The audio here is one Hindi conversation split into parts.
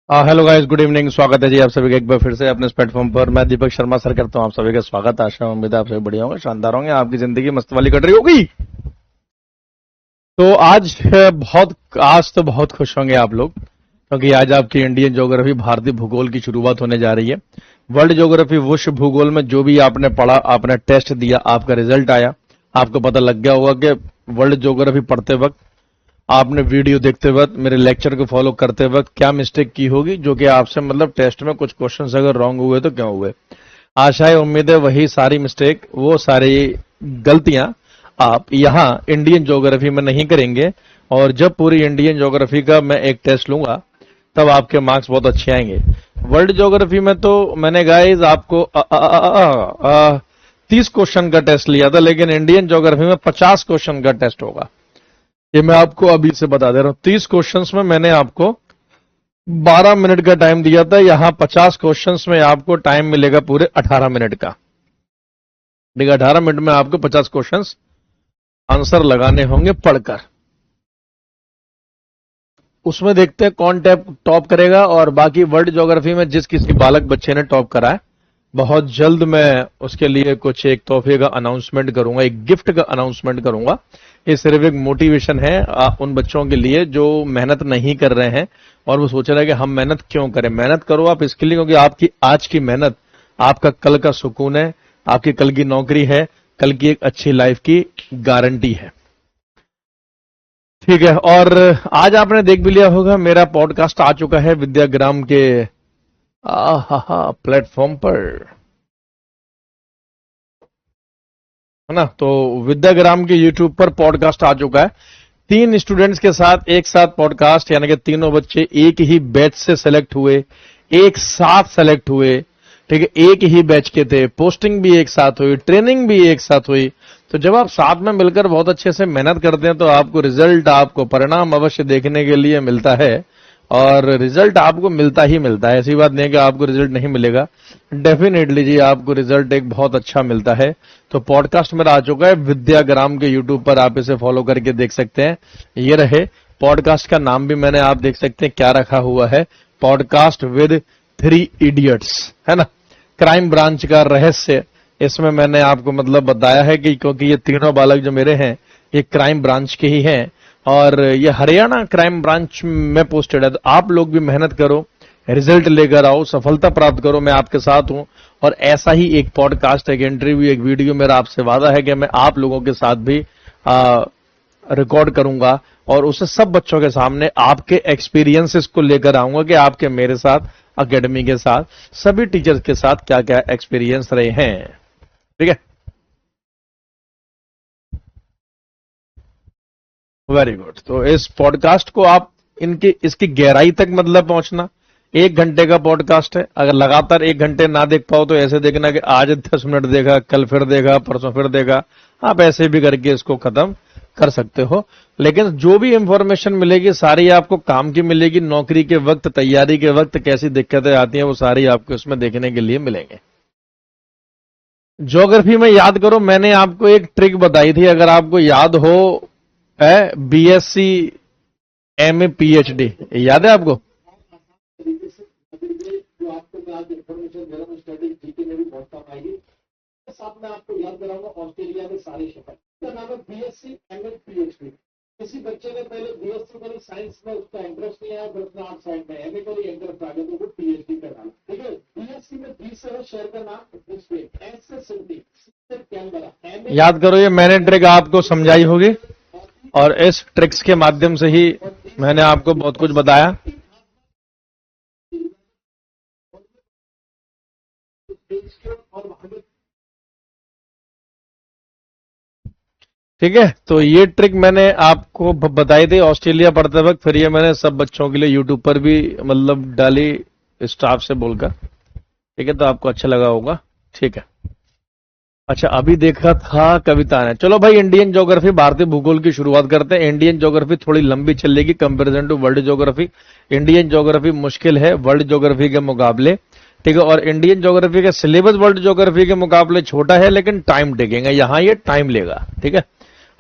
Hello guys, good evening. स्वागत है जी आप सभी का एक बार फिर से अपने इस प्लेटफॉर्म पर। मैं दीपक शर्मा सर करता हूँ आप सभी का स्वागत। आशा उम्मीद है आप सभी बढ़िया होंगे, शानदार होंगे, आपकी जिंदगी मस्त वाली कट रही होगी। तो आज तो बहुत खुश होंगे आप लोग, क्योंकि आज आपकी इंडियन ज्योग्राफी भारतीय भूगोल की शुरुआत होने जा रही है। वर्ल्ड ज्योग्राफी विश्व भूगोल में जो भी आपने पढ़ा, आपने टेस्ट दिया, आपका रिजल्ट आया, आपको पता लग गया होगा कि वर्ल्ड ज्योग्राफी पढ़ते वक्त, आपने वीडियो देखते वक्त, मेरे लेक्चर को फॉलो करते वक्त क्या मिस्टेक की होगी, जो कि आपसे मतलब टेस्ट में कुछ क्वेश्चंस अगर रॉन्ग हुए तो क्यों हुए। आशा है, उम्मीद है वही सारी मिस्टेक, वो सारी गलतियां आप यहाँ इंडियन ज्योग्राफी में नहीं करेंगे। और जब पूरी इंडियन ज्योग्राफी का मैं एक टेस्ट लूंगा तब आपके मार्क्स बहुत अच्छे आएंगे। वर्ल्ड ज्योग्राफी में तो मैंने गाइज आपको 30 क्वेश्चन का टेस्ट लिया था, लेकिन इंडियन ज्योग्राफी में 50 क्वेश्चन का टेस्ट होगा। ये मैं आपको अभी से बता दे रहा हूं। 30 क्वेश्चंस में मैंने आपको 12 मिनट का टाइम दिया था, यहां 50 क्वेश्चंस में आपको टाइम मिलेगा पूरे 18 मिनट का। ठीक है, 18 मिनट में आपको 50 क्वेश्चंस आंसर लगाने होंगे पढ़कर। उसमें देखते हैं कौन टॉप करेगा। और बाकी वर्ल्ड ज्योग्राफी में जिस किसी बालक बच्चे ने टॉप करा है, बहुत जल्द मैं उसके लिए कुछ एक तोहफे का अनाउंसमेंट करूंगा, एक गिफ्ट का अनाउंसमेंट करूंगा। ये सिर्फ एक मोटिवेशन है उन बच्चों के लिए जो मेहनत नहीं कर रहे हैं और वो सोच रहे हैं कि हम मेहनत क्यों करें। मेहनत करो आप इसके लिए, क्योंकि आपकी आज की मेहनत आपका कल का सुकून है, आपकी कल की नौकरी है, कल की एक अच्छी लाइफ की गारंटी है। ठीक है, और आज आपने देख भी लिया होगा मेरा पॉडकास्ट आ चुका है विद्याग्राम के प्लेटफॉर्म पर, है ना। तो विद्याग्राम के यूट्यूब पर पॉडकास्ट आ चुका है। 3 स्टूडेंट्स के साथ एक साथ पॉडकास्ट, यानी कि तीनों बच्चे एक ही बैच से सेलेक्ट हुए, एक साथ सेलेक्ट हुए। ठीक है, एक ही बैच के थे, पोस्टिंग भी एक साथ हुई, ट्रेनिंग भी एक साथ हुई। तो जब आप साथ में मिलकर बहुत अच्छे से मेहनत करते हैं तो आपको रिजल्ट, आपको परिणाम अवश्य देखने के लिए मिलता है। और रिजल्ट आपको मिलता ही मिलता है, ऐसी बात नहीं है कि आपको रिजल्ट नहीं मिलेगा। डेफिनेटली जी आपको रिजल्ट एक बहुत अच्छा मिलता है। तो पॉडकास्ट मेरा आ चुका है विद्याग्राम के यूट्यूब पर, आप इसे फॉलो करके देख सकते हैं। ये रहे पॉडकास्ट का नाम भी मैंने, आप देख सकते हैं क्या रखा हुआ है, पॉडकास्ट विद 3 इडियट्स, है ना। क्राइम ब्रांच का रहस्य इसमें मैंने आपको मतलब बताया है कि क्योंकि ये तीनों बालक जो मेरे हैं ये क्राइम ब्रांच के ही हैं और ये हरियाणा क्राइम ब्रांच में पोस्टेड है। तो आप लोग भी मेहनत करो, रिजल्ट लेकर आओ, सफलता प्राप्त करो, मैं आपके साथ हूं। और ऐसा ही एक पॉडकास्ट, एक इंटरव्यू, एक वीडियो मेरा आपसे वादा है कि मैं आप लोगों के साथ भी रिकॉर्ड करूंगा और उसे सब बच्चों के सामने आपके एक्सपीरियंसेस को लेकर आऊंगा कि आपके मेरे साथ, अकेडमी के साथ, सभी टीचर्स के साथ क्या क्या एक्सपीरियंस रहे हैं। ठीक है, वेरी गुड। तो इस पॉडकास्ट को आप इसकी गहराई तक मतलब पहुंचना, 1 घंटे का पॉडकास्ट है। अगर लगातार 1 घंटे ना देख पाओ तो ऐसे देखना कि आज 10 मिनट देखा, कल फिर देखा, परसों फिर देखा, आप ऐसे भी करके इसको खत्म कर सकते हो। लेकिन जो भी इंफॉर्मेशन मिलेगी सारी आपको काम की मिलेगी। नौकरी के वक्त, तैयारी के वक्त कैसी दिक्कतें आती हैं वो सारी आपको इसमें देखने के लिए मिलेंगे। ज्योग्राफी में याद करो, मैंने आपको एक ट्रिक बताई थी, अगर आपको याद हो, है बीएससी एमए पीएचडी, याद है आपको? जो आपको मैं आज इन्फॉर्मेशन दे रहा हूँ स्टडी जीके में भी बहुत काम आएगी। साथ में आपको याद कराऊंगा ऑस्ट्रेलिया के सारे शहर। इसका नाम है बीएससी एमए पीएचडी। किसी बच्चे ने पहले बीएससी करी, साइंस में उसका इंटरेस्ट नहीं आया, फिर उसने आर्ट साइड में एमए करी, इंटरेस्ट आ गया तो वो पीएचडी कर डाला। ठीक है, बीएससी में 20 है शहर का नाम, एस से सिंधी, से कैनबरा। याद करो, ये मैंने ट्रिक आपको समझाई होगी और इस ट्रिक्स के माध्यम से ही मैंने आपको बहुत कुछ बताया। ठीक है, तो ये ट्रिक मैंने आपको बताई थी ऑस्ट्रेलिया पढ़ते वक्त, फिर ये मैंने सब बच्चों के लिए यूट्यूब पर भी मतलब डाली स्टाफ से बोलकर। ठीक है, तो आपको अच्छा लगा होगा। ठीक है, अच्छा अभी देखा था कविता ने। चलो भाई, इंडियन ज्योग्राफी, भारतीय भूगोल की शुरुआत करते हैं। इंडियन ज्योग्राफी थोड़ी लंबी चलेगी comparison to world geography. Indian geography मुश्किल है वर्ल्ड ज्योग्राफी के मुकाबले। ठीक है, और इंडियन ज्योग्राफी का सिलेबस वर्ल्ड ज्योग्राफी के मुकाबले छोटा है, लेकिन टाइम टेकिंग है, यहां ये टाइम लेगा। ठीक है,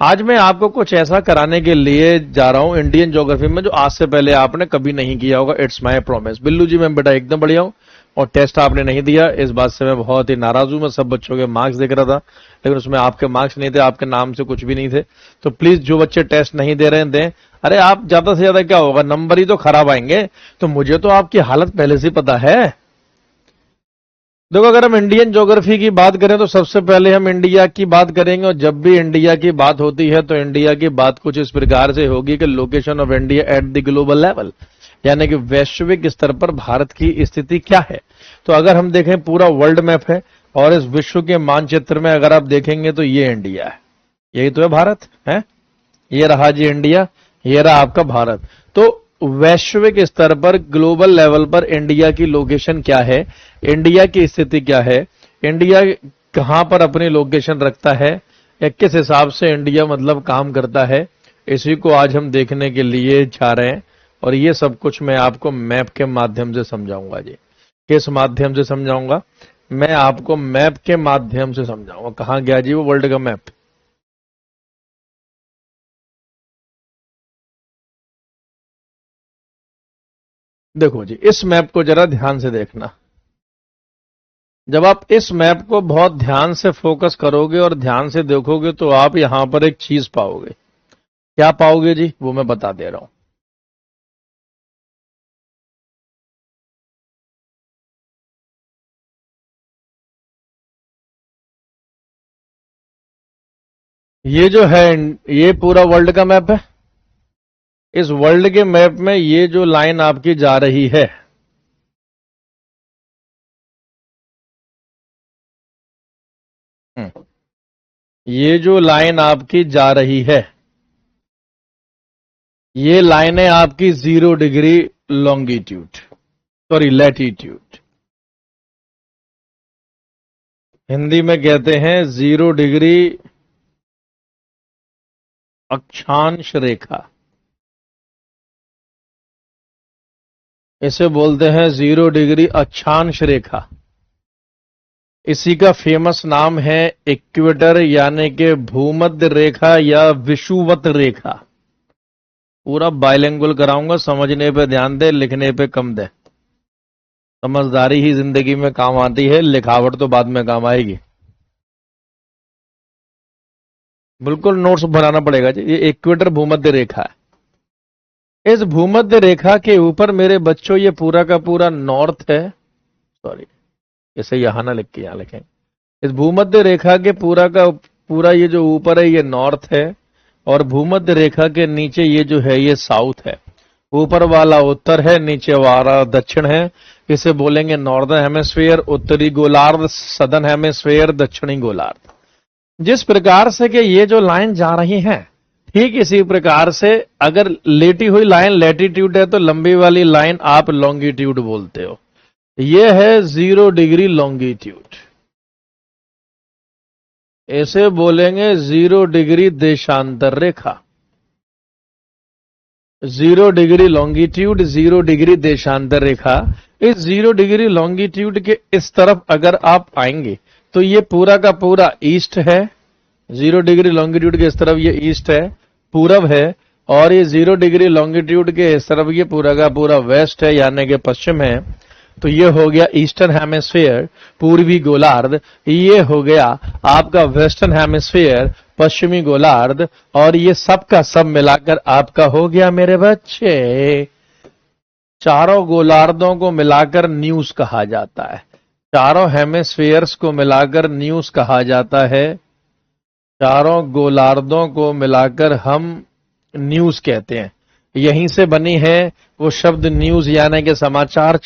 आज मैं आपको कुछ ऐसा कराने के लिए जा रहा हूं इंडियन ज्योग्राफी में जो आज से पहले आपने कभी नहीं किया होगा। It's my promise. Billu ji मैं बेटा एकदम बढ़िया हूं और टेस्ट आपने नहीं दिया, इस बात से मैं बहुत ही नाराज हूं। मैं सब बच्चों के मार्क्स देख रहा था लेकिन उसमें आपके मार्क्स नहीं थे, आपके नाम से कुछ भी नहीं थे। तो प्लीज जो बच्चे टेस्ट नहीं दे रहे हैं दें। अरे आप ज्यादा से ज्यादा क्या होगा, नंबर ही तो खराब आएंगे। तो मुझे तो आपकी हालत पहले से पता है। देखो अगर हम इंडियन ज्योग्राफी की बात करें तो सबसे पहले हम इंडिया की बात करेंगे और जब भी इंडिया की बात होती है तो इंडिया की बात कुछ इस प्रकार से होगी कि location of India at the global level, यानी कि वैश्विक स्तर पर भारत की स्थिति क्या है। तो अगर हम देखें पूरा वर्ल्ड मैप है और इस विश्व के मानचित्र में अगर आप देखेंगे तो ये इंडिया है, यही तो है भारत है। ये रहा जी इंडिया, ये रहा आपका भारत। तो वैश्विक स्तर पर ग्लोबल लेवल पर इंडिया की लोकेशन क्या है, इंडिया की स्थिति क्या है, इंडिया कहां पर अपनी लोकेशन रखता है या किस हिसाब से इंडिया मतलब काम करता है, इसी को आज हम देखने के लिए जा रहे हैं। और ये सब कुछ मैं आपको मैप के माध्यम से समझाऊंगा जी। किस माध्यम से समझाऊंगा? मैं आपको मैप के माध्यम से समझाऊंगा। कहां गया जी वो वर्ल्ड का मैप? देखो जी इस मैप को जरा ध्यान से देखना। जब आप इस मैप को बहुत ध्यान से फोकस करोगे और ध्यान से देखोगे तो आप यहां पर एक चीज पाओगे। क्या पाओगे जी? वो मैं बता दे रहा हूं। ये जो है ये पूरा वर्ल्ड का मैप है। इस वर्ल्ड के मैप में ये जो लाइन आपकी जा रही है, ये जो लाइन आपकी जा रही है, ये लाइन है आपकी 0 degree longitude, sorry latitude. Hindi में कहते हैं 0 डिग्री अक्षांश रेखा, इसे बोलते हैं 0 डिग्री अक्षांश रेखा। इसी का फेमस नाम है इक्वेटर यानी कि भूमध्य रेखा या विषुवत रेखा। पूरा बाइलिंगुअल कराऊंगा, समझने पे ध्यान दे, लिखने पे कम दे। समझदारी ही जिंदगी में काम आती है, लिखावट तो बाद में काम आएगी। बिल्कुल नोट्स बनाना पड़ेगा जी। ये इक्वेटर भूमध्य रेखा है। इस भूमध्य रेखा के ऊपर मेरे बच्चों ये पूरा का पूरा नॉर्थ है, सॉरी इसे यहां ना लिख के यहां लिखें। इस भूमध्य रेखा के पूरा का पूरा ये जो ऊपर है ये नॉर्थ है और भूमध्य रेखा के नीचे ये जो है ये साउथ है। ऊपर वाला उत्तर है, नीचे वाला दक्षिण है। इसे बोलेंगे नॉर्दर्न हेमिस्फीयर, उत्तरी गोलार्ध, सदर्न हेमिस्फीयर, दक्षिणी गोलार्ध। जिस प्रकार से कि ये जो लाइन जा रही है ठीक इसी प्रकार से अगर लेटी हुई लाइन लैटिट्यूड है तो लंबी वाली लाइन आप लॉन्गिट्यूड बोलते हो। ये है 0 डिग्री लॉन्गिट्यूड, इसे बोलेंगे 0 डिग्री देशांतर रेखा। 0 डिग्री लॉन्गिट्यूड, 0 डिग्री देशांतर रेखा। इस 0 डिग्री लॉन्गिट्यूड के इस तरफ अगर आप आएंगे तो ये पूरा का पूरा ईस्ट है। 0 डिग्री लॉन्गिट्यूड के इस तरफ ये ईस्ट है, पूरब है। और ये 0 डिग्री लॉन्गिट्यूड के इस तरफ ये पूरा का पूरा वेस्ट है यानी कि पश्चिम है। तो ये हो गया ईस्टर्न हेमिस्फीयर, पूर्वी गोलार्ध। ये हो गया आपका वेस्टर्न हेमिस्फीयर, पश्चिमी गोलार्ध। और ये सब का सब मिलाकर आपका हो गया मेरे बच्चे, चारों गोलार्धों को मिलाकर न्यूज कहा जाता है। चारों हेमिस्फीयर्स को मिलाकर न्यूज कहा जाता है। चारों गोलार्धों को मिलाकर हम न्यूज कहते हैं। यहीं से बनी है वो शब्द न्यूज यानी कि समाचार।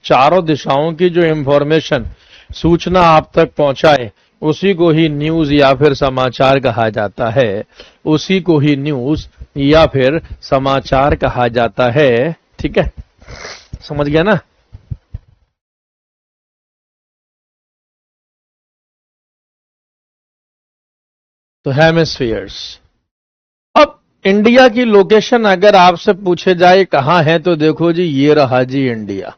चारों दिशाओं की जो इंफॉर्मेशन सूचना आप तक पहुंचाए उसी को ही न्यूज या फिर समाचार कहा जाता है। उसी को ही न्यूज या फिर समाचार कहा जाता है। ठीक है, समझ गया ना? तो हेमिस्फीयर्स। अब इंडिया की लोकेशन अगर आपसे पूछे जाए कहां है तो देखो जी ये रहा जी इंडिया।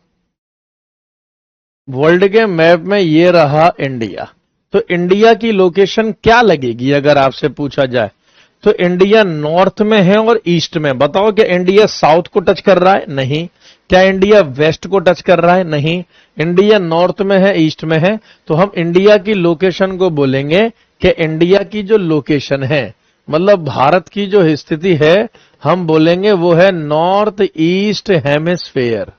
वर्ल्ड के मैप में ये रहा इंडिया। तो इंडिया की लोकेशन क्या लगेगी अगर आपसे पूछा जाए? तो इंडिया नॉर्थ में है और ईस्ट में। बताओ क्या इंडिया साउथ को टच कर रहा है? नहीं। क्या इंडिया वेस्ट को टच कर रहा है? नहीं। इंडिया नॉर्थ में है, ईस्ट में है। तो हम इंडिया की लोकेशन को बोलेंगे कि इंडिया की जो लोकेशन है, मतलब भारत की जो स्थिति है, हम बोलेंगे वो है नॉर्थ ईस्ट हेमिस्फेयर।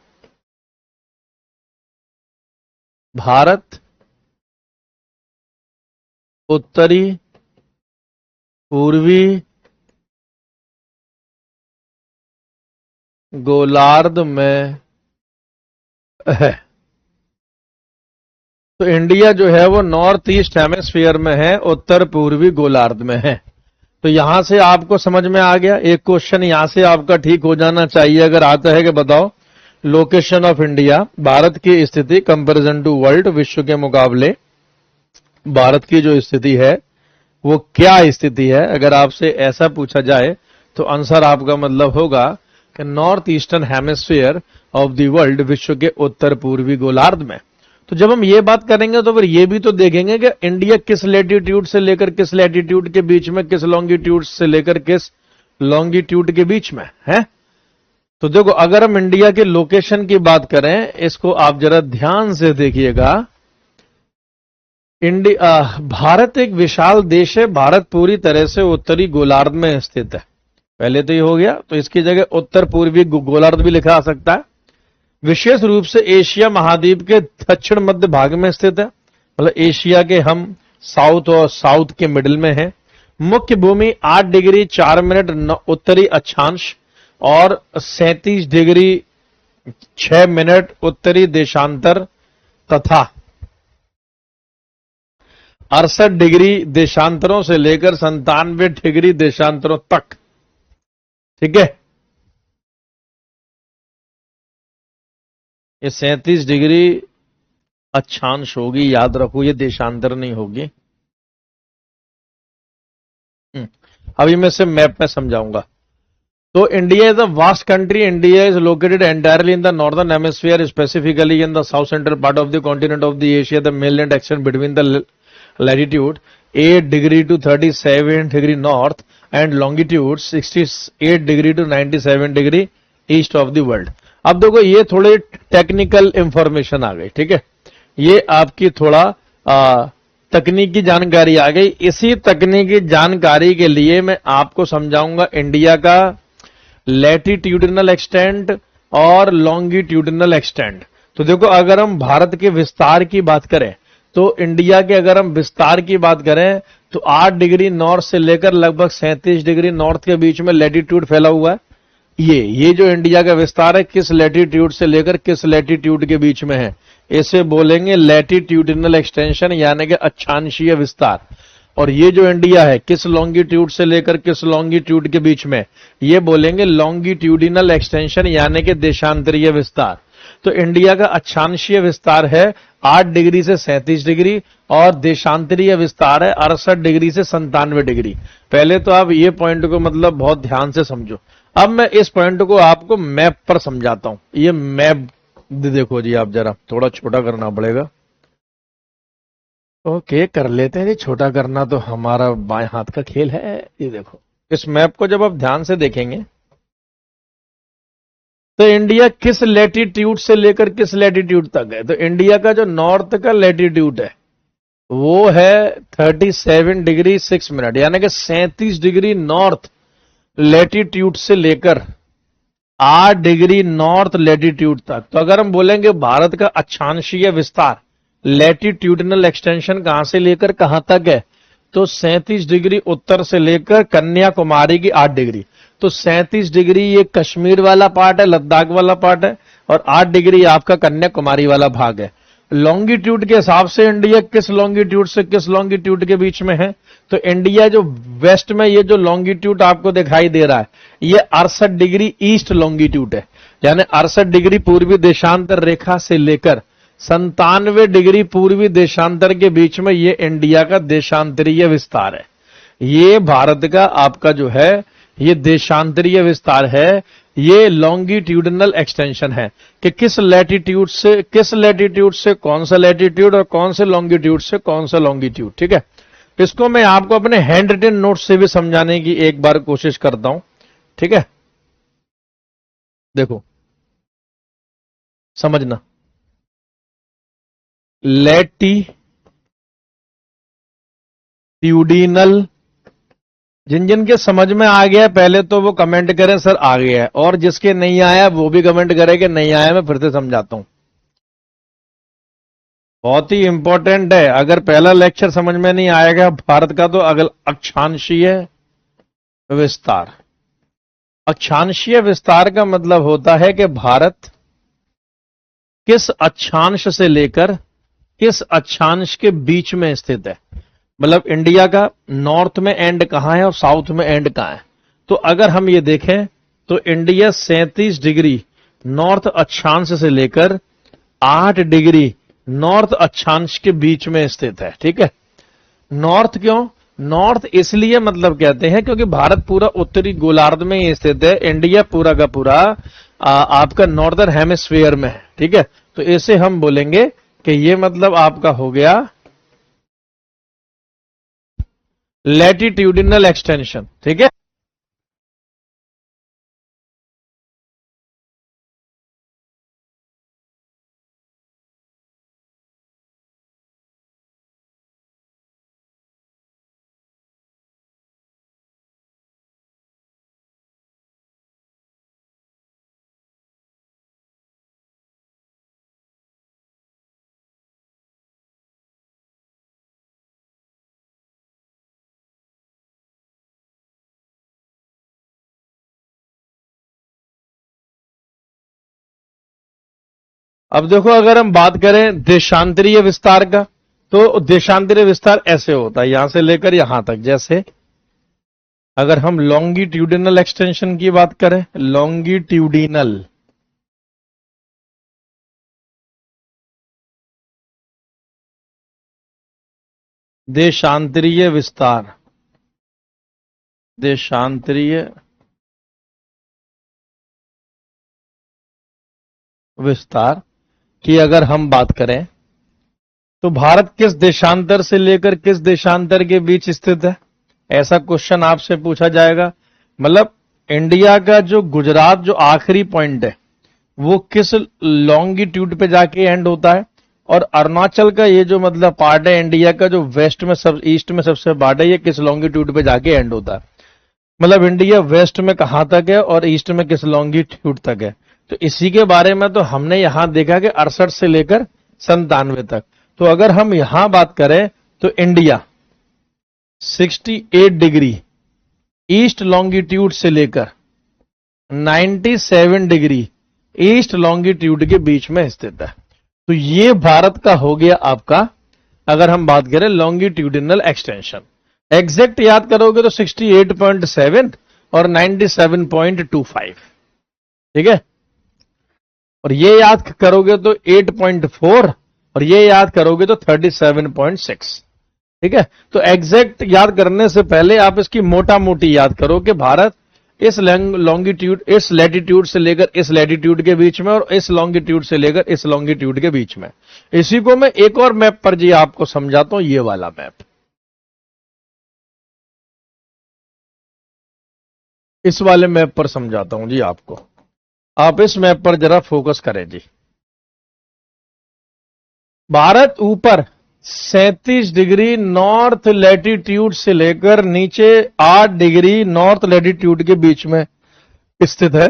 भारत उत्तरी पूर्वी गोलार्ध में है। तो इंडिया जो है वो नॉर्थ ईस्ट हेमिस्फीयर में है, उत्तर पूर्वी गोलार्ध में है। तो यहां से आपको समझ में आ गया। एक क्वेश्चन यहां से आपका ठीक हो जाना चाहिए अगर आता है कि बताओ लोकेशन ऑफ इंडिया, भारत की स्थिति कंपैरिजन टू वर्ल्ड, विश्व के मुकाबले भारत की जो स्थिति है वो क्या स्थिति है। अगर आपसे ऐसा पूछा जाए तो आंसर आपका मतलब होगा कि north eastern hemisphere of the world, विश्व के उत्तर पूर्वी गोलार्ध में। तो जब हम ये बात करेंगे तो फिर ये भी तो देखेंगे कि इंडिया किस लैटिट्यूड से लेकर किस लैटिट्यूड के बीच में, किस लॉन्गिट्यूड से लेकर किस लॉन्गिट्यूड के बीच में है। तो देखो अगर हम इंडिया के लोकेशन की बात करें, इसको आप जरा ध्यान से देखिएगा। भारत एक विशाल देश है। भारत पूरी तरह से उत्तरी गोलार्ध में स्थित है। पहले तो ये हो गया, तो इसकी जगह उत्तर पूर्वी गोलार्ध भी लिखा आ सकता है। विशेष रूप से एशिया महाद्वीप के दक्षिण मध्य भाग में स्थित है, मतलब एशिया के हम साउथ और साउथ के मिडिल में है। मुख्य भूमि 8 डिग्री 4 मिनट उत्तरी अक्षांश और 37 डिग्री 6 मिनट उत्तरी देशांतर तथा 68 डिग्री देशांतरों से लेकर 97 डिग्री देशांतरों तक। ठीक है, ये 37 डिग्री अक्षांश होगी, याद रखो, ये देशांतर नहीं होगी। अभी मैं इसे मैप में समझाऊंगा। तो India is a vast country. India is located entirely in the northern hemisphere, specifically in the south central part of the continent of the Asia. The main land extend between the latitude 8 degree to 37 degree north and longitude 68 degree to 97 degree east of the world। अब देखो ये थोड़े टेक्निकल इंफॉर्मेशन आ गई। ठीक है, ये आपकी थोड़ा तकनीकी जानकारी आ गई। इसी तकनीकी जानकारी के लिए मैं आपको समझाऊंगा इंडिया का लैटिट्यूडिनल एक्सटेंट और लॉन्गिट्यूडिनल एक्सटेंट। तो देखो अगर हम भारत के विस्तार की बात करें तो इंडिया के अगर हम विस्तार की बात करें तो 8 डिग्री नॉर्थ से लेकर लगभग 37 डिग्री नॉर्थ के बीच में लैटिट्यूड फैला हुआ है। ये जो इंडिया का विस्तार है किस लैटिट्यूड से लेकर किस लैटिट्यूड के बीच में है, इसे बोलेंगे लैटिट्यूडिनल एक्सटेंशन, यानी कि अक्षांशीय विस्तार। और ये जो इंडिया है किस लॉन्गिट्यूड से लेकर किस लॉन्गिट्यूड के बीच में, ये बोलेंगे लॉन्गिट्यूडिनल एक्सटेंशन, यानी कि देशांतरीय विस्तार। तो इंडिया का अक्षांशीय विस्तार है 8 डिग्री से 37 डिग्री और देशांतरीय विस्तार है 68 डिग्री से 97 डिग्री। पहले तो आप ये पॉइंट को मतलब बहुत ध्यान से समझो। अब मैं इस पॉइंट को आपको मैप पर समझाता हूं। ये मैप देखो जी, आप जरा थोड़ा छोटा करना पड़ेगा। ओके, कर लेते हैं जी, छोटा करना तो हमारा बाएं हाथ का खेल है। ये देखो इस मैप को जब आप ध्यान से देखेंगे तो इंडिया किस लैटिट्यूड से लेकर किस लैटिट्यूड तक है। तो इंडिया का जो नॉर्थ का लैटिट्यूड है वो है 37 डिग्री 6 मिनट, यानी कि 37 डिग्री नॉर्थ लैटिट्यूड से लेकर 8 डिग्री नॉर्थ लैटिट्यूड तक। तो अगर हम बोलेंगे भारत का अक्षांशीय विस्तार, लैटिट्यूडिनल एक्सटेंशन कहां से लेकर कहां तक है, तो 37 डिग्री उत्तर से लेकर कन्याकुमारी की 8 डिग्री। तो 37 डिग्री ये कश्मीर वाला पार्ट है, लद्दाख वाला पार्ट है, और 8 डिग्री आपका कन्याकुमारी वाला भाग है। लॉन्गिट्यूड के हिसाब से इंडिया किस लॉन्गिट्यूड से किस लॉन्गिट्यूड के बीच में है, तो इंडिया जो वेस्ट में ये जो लॉन्गिट्यूड आपको दिखाई दे रहा है ये 68 डिग्री ईस्ट लॉन्गिट्यूड है, यानी 68 डिग्री पूर्वी देशांतर रेखा से लेकर 97 डिग्री पूर्वी देशांतर के बीच में ये इंडिया का देशांतरीय विस्तार है। ये भारत का आपका जो है ये देशांतरीय विस्तार है, ये लॉन्गिट्यूडिनल एक्सटेंशन है कि किस लैटिट्यूड से कौन सा लैटिट्यूड और कौन से लॉन्गिट्यूड से कौन सा लॉन्गिट्यूड। ठीक है, इसको मैं आपको अपने हैंड रिटन नोट से भी समझाने की एक बार कोशिश करता हूं, ठीक है। देखो समझना, लैटिट्यूडिनल, जिन जिन के समझ में आ गया पहले तो वो कमेंट करें सर आ गया है, और जिसके नहीं आया वो भी कमेंट करे कि नहीं आया। मैं फिर से समझाता हूं, बहुत ही इंपॉर्टेंट है। अगर पहला लेक्चर समझ में नहीं आएगा भारत का तो अगला अक्षांशीय विस्तार। अक्षांशीय विस्तार का मतलब होता है कि भारत किस अक्षांश से लेकर किस अक्षांश के बीच में स्थित है। मतलब इंडिया का नॉर्थ में एंड कहां है और साउथ में एंड कहां है। तो अगर हम ये देखें तो इंडिया 37 डिग्री नॉर्थ अक्षांश से लेकर 8 डिग्री नॉर्थ अक्षांश के बीच में स्थित है, ठीक है। नॉर्थ क्यों? नॉर्थ इसलिए मतलब कहते हैं क्योंकि भारत पूरा उत्तरी गोलार्ध में ही स्थित है। इंडिया पूरा का पूरा आपका नॉर्दर्न हेमिस्फीयर में है, ठीक है। तो इसे हम बोलेंगे कि ये मतलब आपका हो गया लैटिट्यूडिनल एक्सटेंशन, ठीक है। अब देखो अगर हम बात करें देशांतरीय विस्तार का, तो देशांतरीय विस्तार ऐसे होता है यहां से लेकर यहां तक। जैसे अगर हम लॉन्गिट्यूडिनल एक्सटेंशन की बात करें, लॉन्गिट्यूडिनल देशांतरीय विस्तार, देशांतरीय विस्तार की अगर हम बात करें तो भारत किस देशांतर से लेकर किस देशांतर के बीच स्थित है, ऐसा क्वेश्चन आपसे पूछा जाएगा। मतलब इंडिया का जो गुजरात जो आखिरी पॉइंट है वो किस लॉन्गिट्यूड पे जाके एंड होता है, और अरुणाचल का ये जो मतलब पार्ट है इंडिया का जो वेस्ट में सब ईस्ट में सबसे पार्ट है, ये किस लॉन्गिट्यूड पे जाके एंड होता है। मतलब इंडिया वेस्ट में कहां तक है और ईस्ट में किस लॉन्गिट्यूड तक है। तो इसी के बारे में तो हमने यहां देखा कि 68 से लेकर 97 तक। तो अगर हम यहां बात करें तो इंडिया 68 डिग्री ईस्ट लॉन्गिट्यूड से लेकर 97 डिग्री ईस्ट लॉन्गिट्यूड के बीच में स्थित है। तो ये भारत का हो गया आपका, अगर हम बात करें लॉन्गिट्यूडिनल एक्सटेंशन। एग्जैक्ट याद करोगे तो 68.7 और 97.25, ठीक है। और ये याद करोगे तो 8.4 और ये याद करोगे तो 37.6, ठीक है। तो एग्जैक्ट याद करने से पहले आप इसकी मोटा मोटी याद करो कि भारत इस लॉन्गिट्यूड इस लैटिट्यूड से लेकर इस लैटिट्यूड के बीच में और इस लॉन्गिट्यूड से लेकर इस लॉन्गिट्यूड के बीच में। इसी को मैं एक और मैप पर जी आपको समझाता हूं, ये वाला मैप। इस वाले मैप पर समझाता हूं जी आपको। आप इस मैप पर जरा फोकस करें जी। भारत ऊपर 37 डिग्री नॉर्थ लैटिट्यूड से लेकर नीचे 8 डिग्री नॉर्थ लैटिट्यूड के बीच में स्थित है,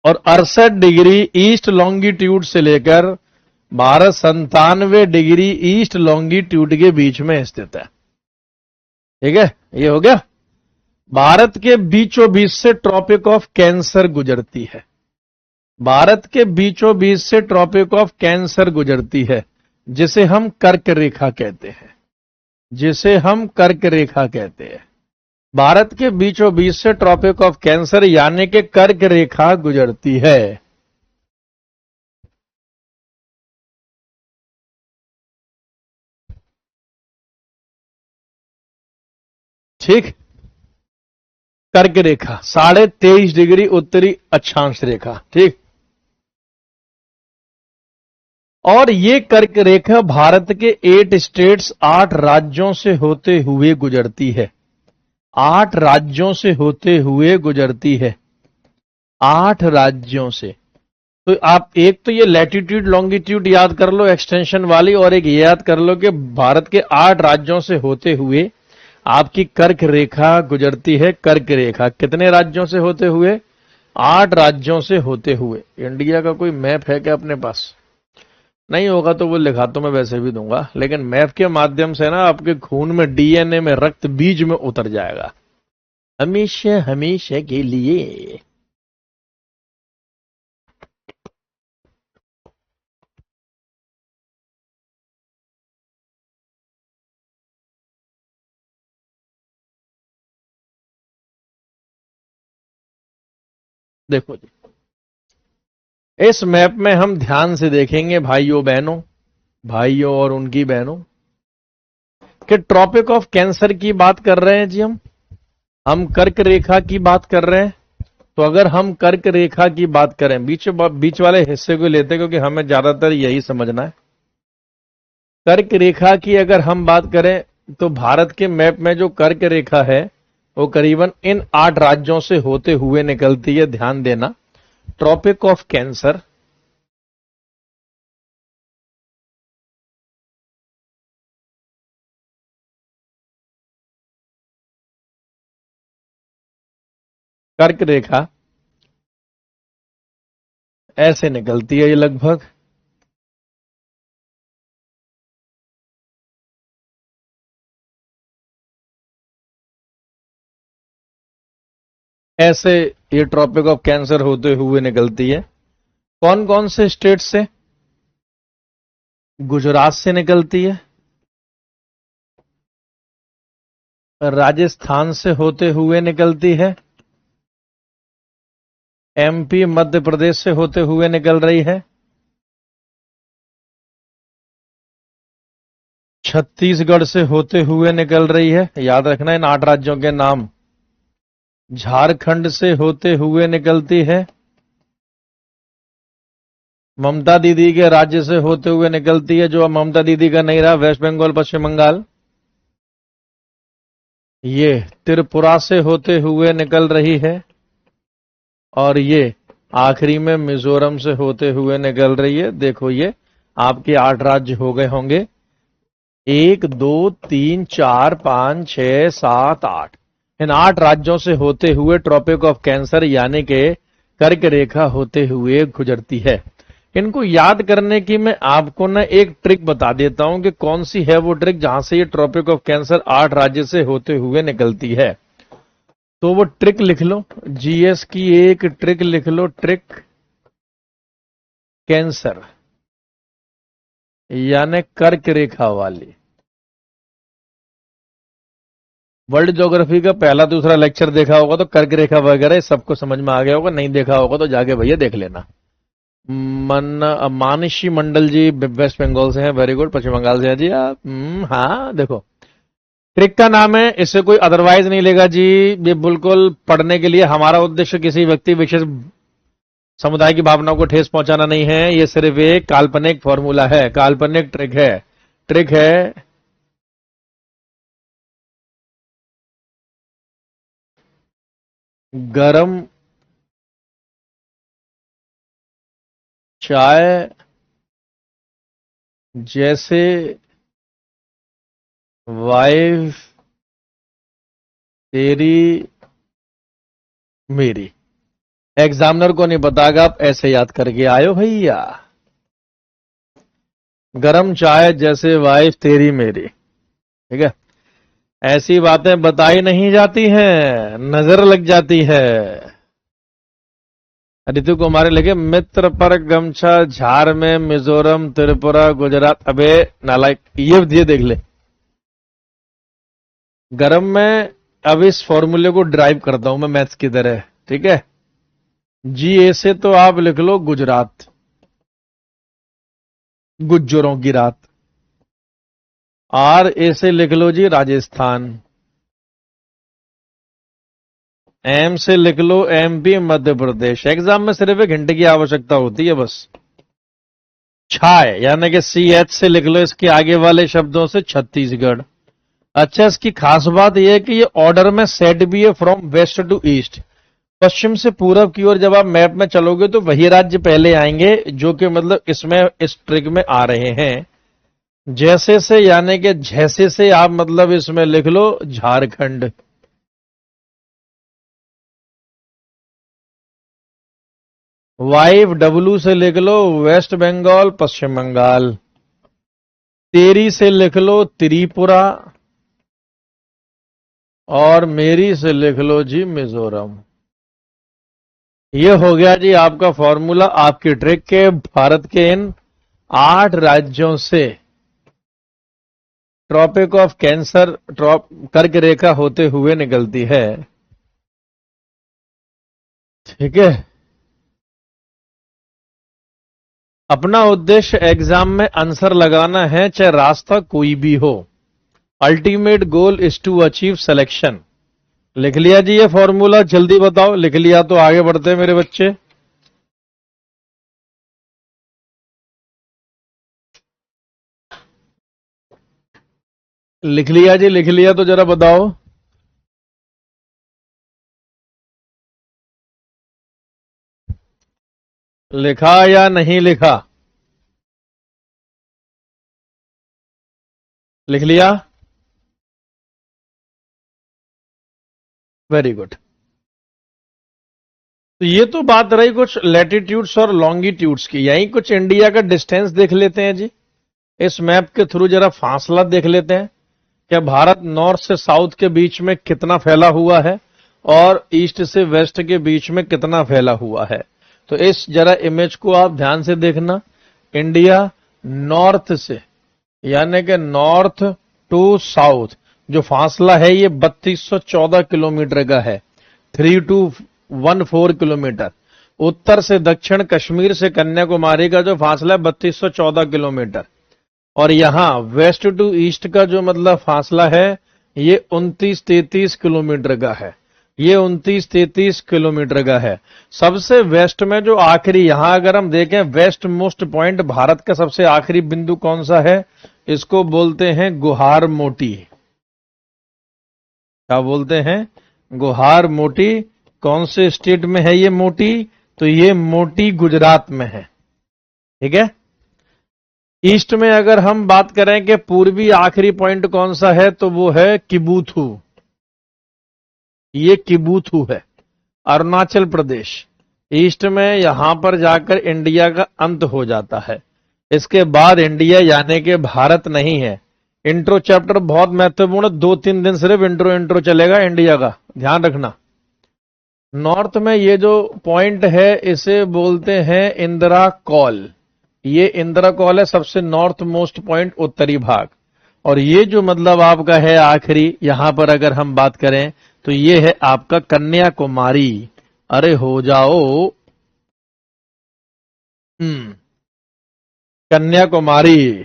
और 68 डिग्री ईस्ट लॉन्गिट्यूड से लेकर भारत 97 डिग्री ईस्ट लॉन्गिट्यूड के बीच में स्थित है, ठीक है। ये हो गया। भारत के बीचों बीच से ट्रॉपिक ऑफ कैंसर गुजरती है, भारत के बीचों बीच से ट्रॉपिक ऑफ कैंसर गुजरती है, जिसे हम कर्क रेखा कहते हैं, जिसे हम कर्क रेखा कहते हैं। भारत के बीचों बीच से ट्रॉपिक ऑफ कैंसर यानी कि कर्क रेखा गुजरती है। ठीक, कर्क रेखा 23.5 डिग्री उत्तरी अक्षांश रेखा, ठीक। और ये कर्क रेखा भारत के 8 स्टेट्स 8 राज्यों से होते हुए गुजरती है। 8 राज्यों से होते हुए गुजरती है, 8 राज्यों से। तो आप एक तो ये लैटिट्यूड लॉन्गिट्यूड याद कर लो एक्सटेंशन वाली, और एक ये याद कर लो कि भारत के 8 राज्यों से होते हुए आपकी कर्क रेखा गुजरती है। कर्क रेखा कितने राज्यों से होते हुए? 8 राज्यों से होते हुए। इंडिया का कोई मैप है क्या अपने पास? नहीं होगा तो वो लिखा तो मैं वैसे भी दूंगा, लेकिन मैप के माध्यम से ना आपके खून में, डीएनए में, रक्त बीज में उतर जाएगा हमेशा हमेशा के लिए। देखो जी, इस मैप में हम ध्यान से देखेंगे भाइयों बहनों, भाइयों और उनकी बहनों, कि ट्रॉपिक ऑफ कैंसर की बात कर रहे हैं जी। हम कर्क रेखा की बात कर रहे हैं। तो अगर हम कर्क रेखा की बात करें, बीच वाले हिस्से को लेते हैं क्योंकि हमें ज्यादातर यही समझना है। कर्क रेखा की अगर हम बात करें तो भारत के मैप में जो कर्क रेखा है वो करीबन इन 8 राज्यों से होते हुए निकलती है। ध्यान देना, ट्रॉपिक ऑफ कैंसर, कर्क रेखा ऐसे निकलती है ये लगभग। ऐसे ये ट्रॉपिक ऑफ कैंसर होते हुए निकलती है। कौन कौन से स्टेट से? गुजरात से निकलती है, राजस्थान से होते हुए निकलती है, एमपी मध्य प्रदेश से होते हुए निकल रही है, छत्तीसगढ़ से होते हुए निकल रही है। याद रखना इन 8 राज्यों के नाम। झारखंड से होते हुए निकलती है, ममता दीदी के राज्य से होते हुए निकलती है, जो अब ममता दीदी का नहीं रहा, वेस्ट बंगाल, पश्चिम बंगाल। ये त्रिपुरा से होते हुए निकल रही है, और ये आखिरी में मिजोरम से होते हुए निकल रही है। देखो ये आपके 8 राज्य हो गए होंगे, 1 2 3 4 5 6 7 8। इन 8 राज्यों से होते हुए ट्रॉपिक ऑफ कैंसर यानी कि कर्क रेखा होते हुए गुजरती है। इनको याद करने की मैं आपको ना एक ट्रिक बता देता हूं कि कौन सी है वो ट्रिक जहां से ये ट्रॉपिक ऑफ कैंसर 8 राज्य से होते हुए निकलती है। तो वो ट्रिक लिख लो, जीएस की एक ट्रिक लिख लो, ट्रिक कैंसर यानी कर्क रेखा वाली। वर्ल्ड ज्योग्राफी का पहला दूसरा लेक्चर देखा होगा तो कर्क रेखा वगैरह सबको समझ में आ गया होगा, नहीं देखा होगा तो जाके भैया देख लेना। मानसी मंडल जी वेस्ट बंगाल से हैं, वेरी गुड। पश्चिम बंगाल से हैं जी आप। हाँ देखो, ट्रिक का नाम है, इससे कोई अदरवाइज नहीं लेगा जी। ये बिल्कुल पढ़ने के लिए, हमारा उद्देश्य किसी व्यक्ति विशेष समुदाय की भावनाओं को ठेस पहुंचाना नहीं है। ये सिर्फ एक काल्पनिक फॉर्मूला है, काल्पनिक ट्रिक है। ट्रिक है गरम चाय जैसे वाइफ तेरी मेरी। एग्जामिनर को नहीं बताएगा, आप ऐसे याद करके आयो भैया। गरम चाय जैसे वाइफ तेरी मेरी, ठीक है। ऐसी बातें बताई नहीं जाती हैं, नजर लग जाती है। ऋतु कुमारी लिखे, मित्र पर गमछा झार में मिजोरम त्रिपुरा गुजरात। अबे नालायक, ये देख ले गरम में। अब इस फॉर्मूले को ड्राइव करता हूं मैं मैथ्स की तरह, ठीक है। जी ए से तो आप लिख लो गुजरात, गुज्जरों की रात। आर ए से लिख लो जी राजस्थान, एम से लिख लो एमपी मध्य प्रदेश। एग्जाम में सिर्फ एक घंटे की आवश्यकता होती है बस। छाय यानी कि CH से लिख लो इसके आगे वाले शब्दों से छत्तीसगढ़। अच्छा, इसकी खास बात यह है कि ये ऑर्डर में सेट भी है फ्रॉम वेस्ट टू ईस्ट, पश्चिम से पूरब की ओर। जब आप मैप में चलोगे तो वही राज्य पहले आएंगे जो कि मतलब इसमें इस ट्रिक में आ रहे हैं। जैसे से यानी कि जैसे से आप मतलब इसमें लिख लो झारखंड। YW से लिख लो वेस्ट बंगाल पश्चिम बंगाल। तेरी से लिख लो त्रिपुरा और मेरी से लिख लो जी मिजोरम। ये हो गया जी आपका फॉर्मूला आपकी ट्रिक के भारत के इन 8 राज्यों से ट्रॉपिक ऑफ कैंसर कर्क रेखा होते हुए निकलती है। ठीक है, अपना उद्देश्य एग्जाम में आंसर लगाना है, चाहे रास्ता कोई भी हो। Ultimate goal is to achieve selection. लिख लिया जी ये फॉर्मूला? जल्दी बताओ, लिख लिया तो आगे बढ़ते हैं मेरे बच्चे। लिख लिया जी? लिख लिया तो जरा बताओ। लिखा या नहीं लिखा? लिख लिया? Very good. तो ये तो बात रही कुछ लैटिट्यूड्स और लॉन्गिट्यूड्स की। यही कुछ इंडिया का डिस्टेंस देख लेते हैं जी, इस मैप के थ्रू जरा फासला देख लेते हैं। क्या भारत नॉर्थ से साउथ के बीच में कितना फैला हुआ है और ईस्ट से वेस्ट के बीच में कितना फैला हुआ है? तो इस जरा इमेज को आप ध्यान से देखना। इंडिया नॉर्थ से यानी कि नॉर्थ टू साउथ जो फासला है ये 3214 किलोमीटर का है, 3214 किलोमीटर। उत्तर से दक्षिण कश्मीर से कन्याकुमारी का जो फासला है 3214 किलोमीटर। और यहां वेस्ट टू ईस्ट का जो मतलब फासला है ये 2933 किलोमीटर का है। ये 2933 किलोमीटर का है। सबसे वेस्ट में जो आखिरी, यहां अगर हम देखें वेस्ट मोस्ट पॉइंट भारत का सबसे आखिरी बिंदु कौन सा है? इसको बोलते हैं गुहार मोटी। क्या बोलते हैं? गुहार मोटी। कौन से स्टेट में है ये मोटी? तो ये मोटी गुजरात में है। ठीक है। ईस्ट में अगर हम बात करें कि पूर्वी आखिरी पॉइंट कौन सा है तो वो है किबूथू। ये किबूथू है, अरुणाचल प्रदेश। ईस्ट में यहां पर जाकर इंडिया का अंत हो जाता है। इसके बाद इंडिया यानी कि भारत नहीं है। इंट्रो चैप्टर बहुत महत्वपूर्ण, 2-3 दिन सिर्फ इंट्रो चलेगा इंडिया का, ध्यान रखना। नॉर्थ में ये जो पॉइंट है इसे बोलते हैं इंदिरा कॉल। ये इंदिरा कॉल है सबसे नॉर्थ मोस्ट पॉइंट, उत्तरी भाग। और ये जो मतलब आपका है आखिरी, यहां पर अगर हम बात करें तो ये है आपका कन्याकुमारी। अरे हो जाओ। कन्याकुमारी।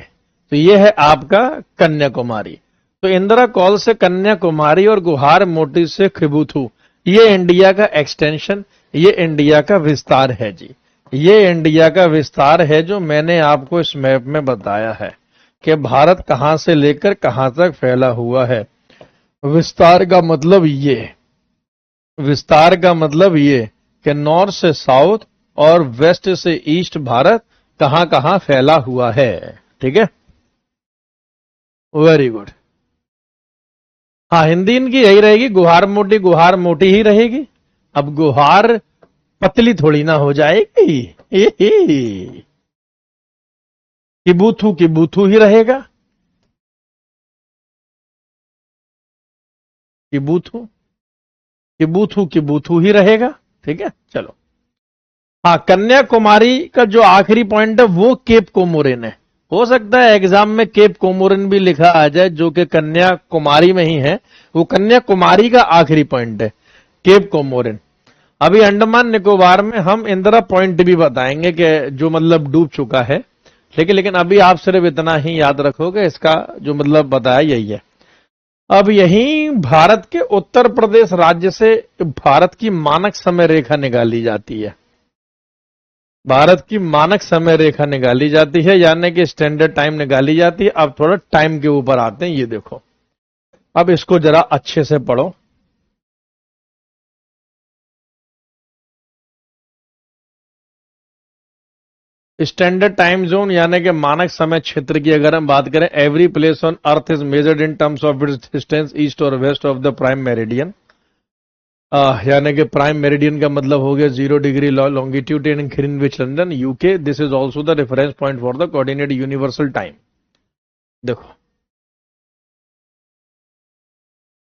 तो ये है आपका कन्याकुमारी। तो इंदिरा कॉल से कन्याकुमारी और गुहार मोटी से खिबुथू, ये इंडिया का एक्सटेंशन, ये इंडिया का विस्तार है जी। ये इंडिया का विस्तार है जो मैंने आपको इस मैप में बताया है कि भारत कहां से लेकर कहां तक फैला हुआ है। विस्तार का मतलब ये, विस्तार का मतलब ये कि नॉर्थ से साउथ और वेस्ट से ईस्ट भारत कहां कहां फैला हुआ है। ठीक है, वेरी गुड। हाँ, हिंदी इनकी यही रहेगी, गुहार मोटी ही रहेगी। अब गुहार पतली थोड़ी ना हो जाएगी। किबूथू ही रहेगा। किबूथू ही रहेगा। ठीक है, चलो। हाँ, कन्याकुमारी का जो आखिरी पॉइंट है वो केप कोमोरिन है। हो सकता है एग्जाम में केप कोमोरिन भी लिखा आ जाए जो कि कन्याकुमारी में ही है। वो कन्याकुमारी का आखिरी पॉइंट है, केप कोमोरिन। अभी अंडमान निकोबार में हम इंदिरा पॉइंट भी बताएंगे कि जो मतलब डूब चुका है। लेकिन अभी आप सिर्फ इतना ही याद रखोगे, इसका जो मतलब बताया यही है। अब यही भारत के उत्तर प्रदेश राज्य से भारत की मानक समय रेखा निकाली जाती है। भारत की मानक समय रेखा निकाली जाती है, यानी कि स्टैंडर्ड टाइम निकाली जाती है। अब थोड़ा टाइम के ऊपर आते हैं, ये देखो, अब इसको जरा अच्छे से पढ़ो। स्टैंडर्ड टाइम जोन यानी कि मानक समय क्षेत्र की अगर हम बात करें, every place on earth is measured in terms of its distance east और west of the prime meridian. यानी कि प्राइम मेरिडियन का मतलब हो गया 0 degree longitude in Greenwich London UK. This is also the reference point for the coordinate universal time. देखो,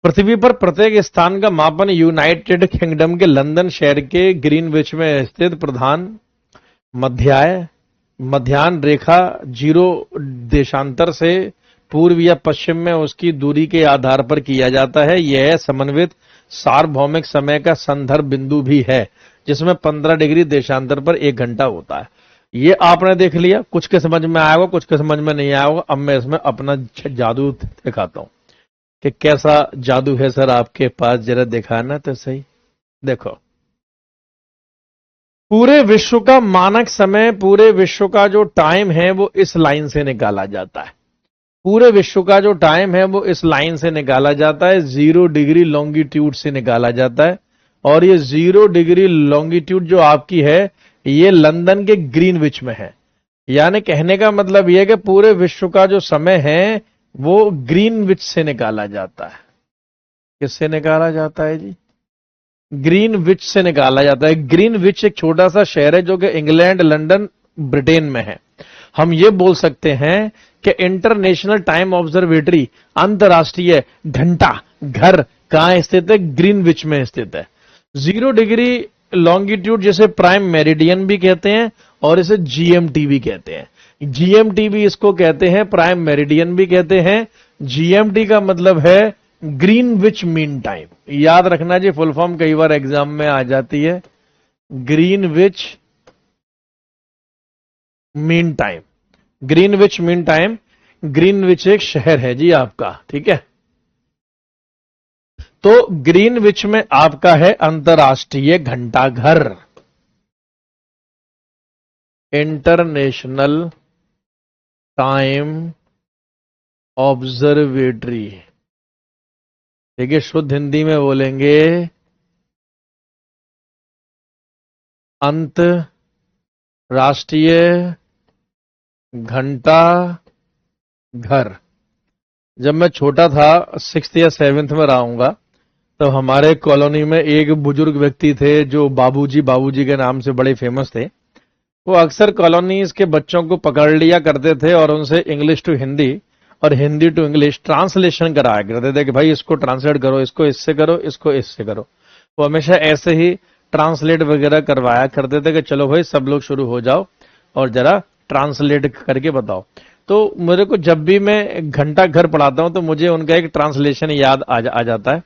पृथ्वी पर प्रत्येक स्थान का मापन यूनाइटेड किंगडम के लंदन शहर के ग्रीनविच में स्थित प्रधान मध्याह्न रेखा 0 देशांतर से पूर्व या पश्चिम में उसकी दूरी के आधार पर किया जाता है। यह समन्वित सार्वभौमिक समय का संदर्भ बिंदु भी है, जिसमें 15 डिग्री देशांतर पर 1 घंटा होता है। ये आपने देख लिया, कुछ के समझ में आया होगा, कुछ के समझ में नहीं आया होगा। अब मैं इसमें अपना जादू दिखाता हूं कि कैसा जादू है सर आपके पास, जरा दिखाना तो सही। देखो, पूरे विश्व का मानक समय, पूरे विश्व का जो टाइम है वो इस लाइन से निकाला जाता है। पूरे विश्व का जो टाइम है वो इस लाइन से निकाला जाता है, 0 डिग्री लॉन्गिट्यूड से निकाला जाता है। और ये 0 डिग्री लॉन्गिट्यूड जो आपकी है, ये लंदन के ग्रीनविच में है। यानी कहने का मतलब यह है कि पूरे विश्व का जो समय है वो ग्रीनविच से निकाला जाता है। किससे निकाला जाता है जी? ग्रीनविच से निकाला जाता है। ग्रीनविच एक छोटा सा शहर है जो कि इंग्लैंड, लंदन, ब्रिटेन में है। हम ये बोल सकते हैं कि इंटरनेशनल टाइम ऑब्जर्वेटरी, अंतरराष्ट्रीय घंटा घर कहां स्थित है? ग्रीनविच में स्थित है। 0 डिग्री लॉन्गिट्यूड जिसे प्राइम मेरिडियन भी कहते हैं और इसे जीएमटी भी कहते हैं। जीएमटी भी इसको कहते हैं, प्राइम मेरिडियन भी कहते हैं। जीएमटी का मतलब है ग्रीनविच मीन टाइम। याद रखना जी, फुल फॉर्म कई बार एग्जाम में आ जाती है, Greenwich mean time. Greenwich mean time, Greenwich एक शहर है जी आपका, ठीक है। तो ग्रीनविच में आपका है अंतरराष्ट्रीय घंटाघर, इंटरनेशनल टाइम ऑब्जर्वेटरी। देखिए, शुद्ध हिंदी में बोलेंगे अंतरराष्ट्रीय घंटा घर। जब मैं छोटा था, 6th या 7th में रहूंगा, तो हमारे कॉलोनी में एक बुजुर्ग व्यक्ति थे जो बाबूजी के नाम से बड़े फेमस थे। वो अक्सर कॉलोनीज के बच्चों को पकड़ लिया करते थे और उनसे इंग्लिश टू हिंदी और हिंदी टू इंग्लिश ट्रांसलेशन कराया करते थे कि भाई इसको ट्रांसलेट करो, इसको इससे करो, इसको इससे करो। वो हमेशा ऐसे ही ट्रांसलेट वगैरह करवाया करते थे कि चलो भाई सब लोग शुरू हो जाओ और जरा ट्रांसलेट करके बताओ। तो मेरे को जब भी मैं घंटा घर पढ़ाता हूं तो मुझे उनका एक ट्रांसलेशन याद आ जाता है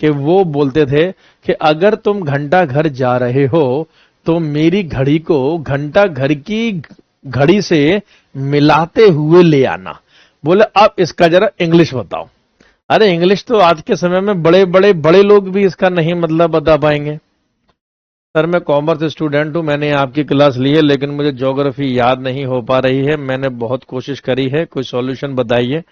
कि वो बोलते थे कि अगर तुम घंटा घर जा रहे हो तो मेरी घड़ी को घंटा घर की घड़ी से मिलाते हुए ले आना। बोले अब इसका जरा इंग्लिश बताओ। अरे इंग्लिश तो आज के समय में बड़े लोग भी इसका नहीं मतलब बता पाएंगे। सर मैं कॉमर्स स्टूडेंट हूं, मैंने आपकी क्लास ली है, लेकिन मुझे ज्योग्राफी याद नहीं हो पा रही है। मैंने बहुत कोशिश करी है, कोई सॉल्यूशन बताइए।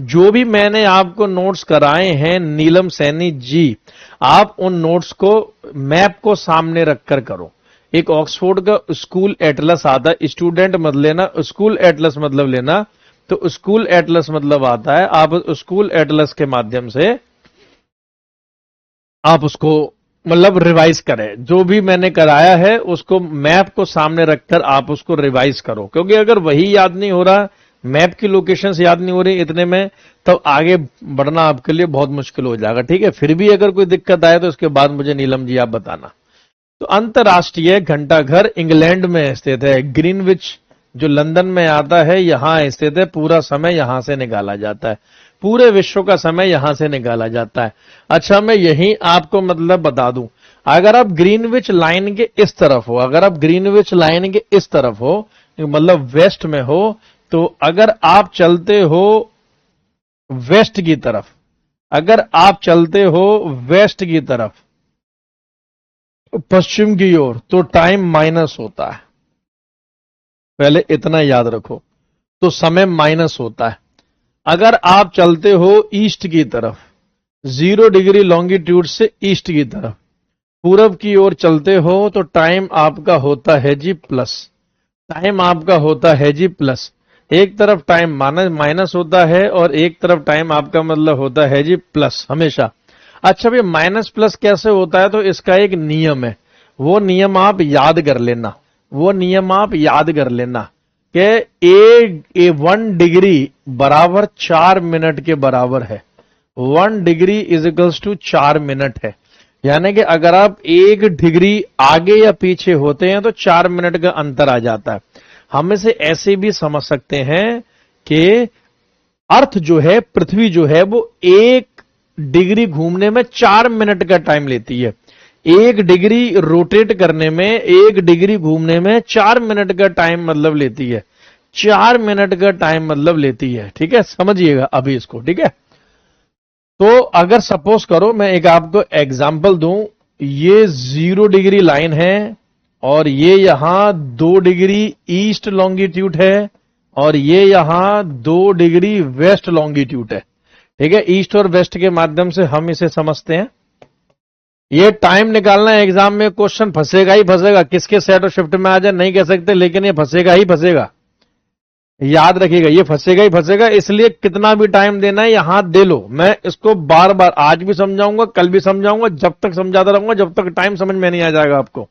जो भी मैंने आपको नोट्स कराए हैं नीलम सैनी जी, आप उन नोट्स को मैप को सामने रखकर करो। एक ऑक्सफोर्ड का स्कूल एटलस आता है, स्टूडेंट मत लेना, स्कूल एटलस मतलब लेना। तो स्कूल एटलस मतलब आता है, आप स्कूल एटलस के माध्यम से आप उसको मतलब रिवाइज करें। जो भी मैंने कराया है उसको मैप को सामने रखकर आप उसको रिवाइज करो, क्योंकि अगर वही याद नहीं हो रहा, मैप की लोकेशंस याद नहीं हो रही इतने में, तो आगे बढ़ना आपके लिए बहुत मुश्किल हो जाएगा। ठीक है, फिर भी अगर कोई दिक्कत आए तो उसके बाद मुझे नीलम जी आप बताना। तो अंतरराष्ट्रीय घंटाघर इंग्लैंड में स्थित है। ग्रीनविच जो लंदन में आता है यहां स्थित है। पूरा समय यहां से निकाला जाता है, पूरे विश्व का समय यहां से निकाला जाता है। अच्छा, मैं यही आपको मतलब बता दूं, अगर आप ग्रीनविच लाइन के इस तरफ हो, अगर आप ग्रीनविच लाइन के इस तरफ हो मतलब वेस्ट में हो, तो अगर आप चलते हो वेस्ट की तरफ, अगर आप चलते हो वेस्ट की तरफ पश्चिम की ओर, तो टाइम माइनस होता है। पहले इतना याद रखो। तो समय माइनस होता है। अगर आप चलते हो ईस्ट की तरफ, 0 डिग्री लॉन्गिट्यूड से ईस्ट की तरफ पूरब की ओर चलते हो, तो टाइम आपका होता है जी प्लस। टाइम आपका होता है जी प्लस। एक तरफ टाइम माइनस होता है और एक तरफ टाइम आपका मतलब होता है जी प्लस हमेशा। अच्छा भाई, माइनस प्लस कैसे होता है? तो इसका एक नियम है, वो नियम आप याद कर लेना। वो नियम आप याद कर लेना कि ए 1 डिग्री बराबर 4 मिनट के बराबर है। 1 degree is equals to 4 minute है। यानी कि अगर आप 1 डिग्री आगे या पीछे होते हैं तो 4 मिनट का अंतर आ जाता है। हम इसे ऐसे भी समझ सकते हैं कि अर्थ जो है, पृथ्वी जो है, वो 1 डिग्री घूमने में 4 मिनट का टाइम लेती है। 1 डिग्री रोटेट करने में, 1 डिग्री घूमने में 4 मिनट का टाइम मतलब लेती है। 4 मिनट का टाइम मतलब लेती है। ठीक है, समझिएगा अभी इसको। ठीक है, तो अगर सपोज करो मैं एक आपको एग्जांपल दूं, ये 0 डिग्री लाइन है और ये यहां 2 डिग्री ईस्ट लॉन्गिट्यूड है और ये यहां 2 डिग्री वेस्ट लॉन्गिट्यूड है। ठीक है, ईस्ट और वेस्ट के माध्यम से हम इसे समझते हैं। ये टाइम निकालना है, एग्जाम में क्वेश्चन फंसेगा ही फंसेगा। किसके सेट और शिफ्ट में आ जाए नहीं कह सकते, लेकिन ये फंसेगा ही फंसेगा। याद रखिएगा, ये फंसेगा ही फंसेगा। इसलिए कितना भी टाइम देना है यहां दे लो। मैं इसको बार बार आज भी समझाऊंगा, कल भी समझाऊंगा, जब तक समझाता रहूंगा जब तक टाइम समझ में नहीं आ जाएगा आपको।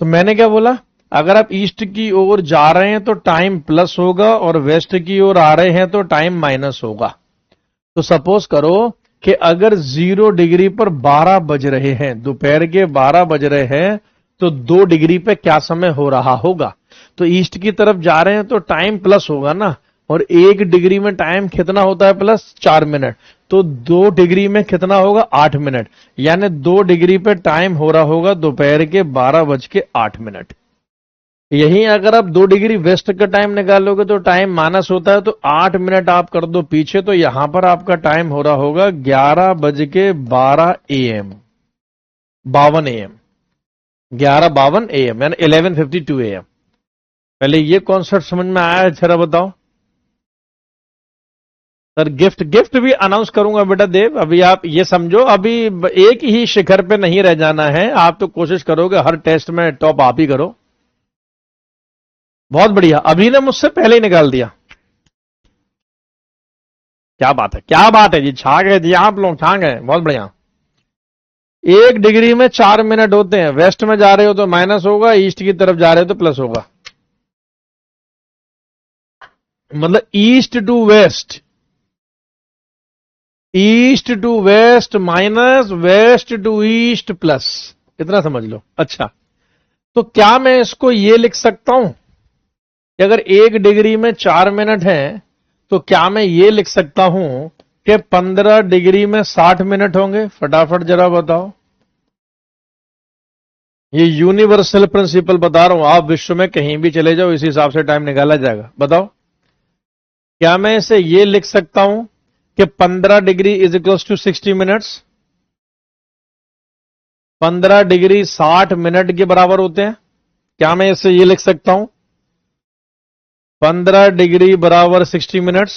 तो मैंने क्या बोला, अगर आप ईस्ट की ओर जा रहे हैं तो टाइम प्लस होगा और वेस्ट की ओर आ रहे हैं तो टाइम माइनस होगा। तो सपोज करो कि अगर 0 डिग्री पर 12 बज रहे हैं, दोपहर के 12 बज रहे हैं, तो 2 डिग्री पे क्या समय हो रहा होगा? तो ईस्ट की तरफ जा रहे हैं तो टाइम प्लस होगा ना, और 1 डिग्री में टाइम कितना होता है प्लस? 4 मिनट। तो 2 डिग्री में कितना होगा? 8 मिनट। यानी 2 डिग्री पे टाइम हो रहा होगा दोपहर के 12:08। यहीं अगर आप 2 डिग्री वेस्ट का टाइम निकालोगे तो टाइम माइनस होता है, तो 8 मिनट आप कर दो पीछे, तो यहां पर आपका टाइम हो रहा होगा 11:12 AM, 52 AM, 11:52 AM, यानी 11:52 AM। पहले ये कॉन्सेप्ट समझ में आया है? जरा बताओ सर। गिफ्ट भी अनाउंस करूंगा बेटा देव। अभी आप ये समझो, अभी एक ही शिखर पे नहीं रह जाना है। आप तो कोशिश करोगे हर टेस्ट में टॉप आप ही करो। बहुत बढ़िया, अभी ने मुझसे पहले ही निकाल दिया। क्या बात है, क्या बात है जी, छा गए जी आप लोग, छा गए, बहुत बढ़िया। 1 डिग्री में 4 मिनट होते हैं। वेस्ट में जा रहे हो तो माइनस होगा, ईस्ट की तरफ जा रहे हो तो प्लस होगा। मतलब east to west, east to west minus, west to east plus. इतना समझ लो। अच्छा, तो क्या मैं इसको ये लिख सकता हूं कि अगर 1 डिग्री में 4 मिनट है तो क्या मैं ये लिख सकता हूं कि 15 डिग्री में 60 मिनट होंगे? फटाफट जरा बताओ। ये यूनिवर्सल प्रिंसिपल बता रहा हूं, आप विश्व में कहीं भी चले जाओ इसी हिसाब से टाइम निकाला जाएगा। बताओ, क्या मैं इसे ये लिख सकता हूं कि 15 degree is equal to 60 minutes? 15 degree 60 minute के बराबर होते हैं। क्या मैं इसे ये लिख सकता हूं 15 डिग्री बराबर 60 मिनट्स?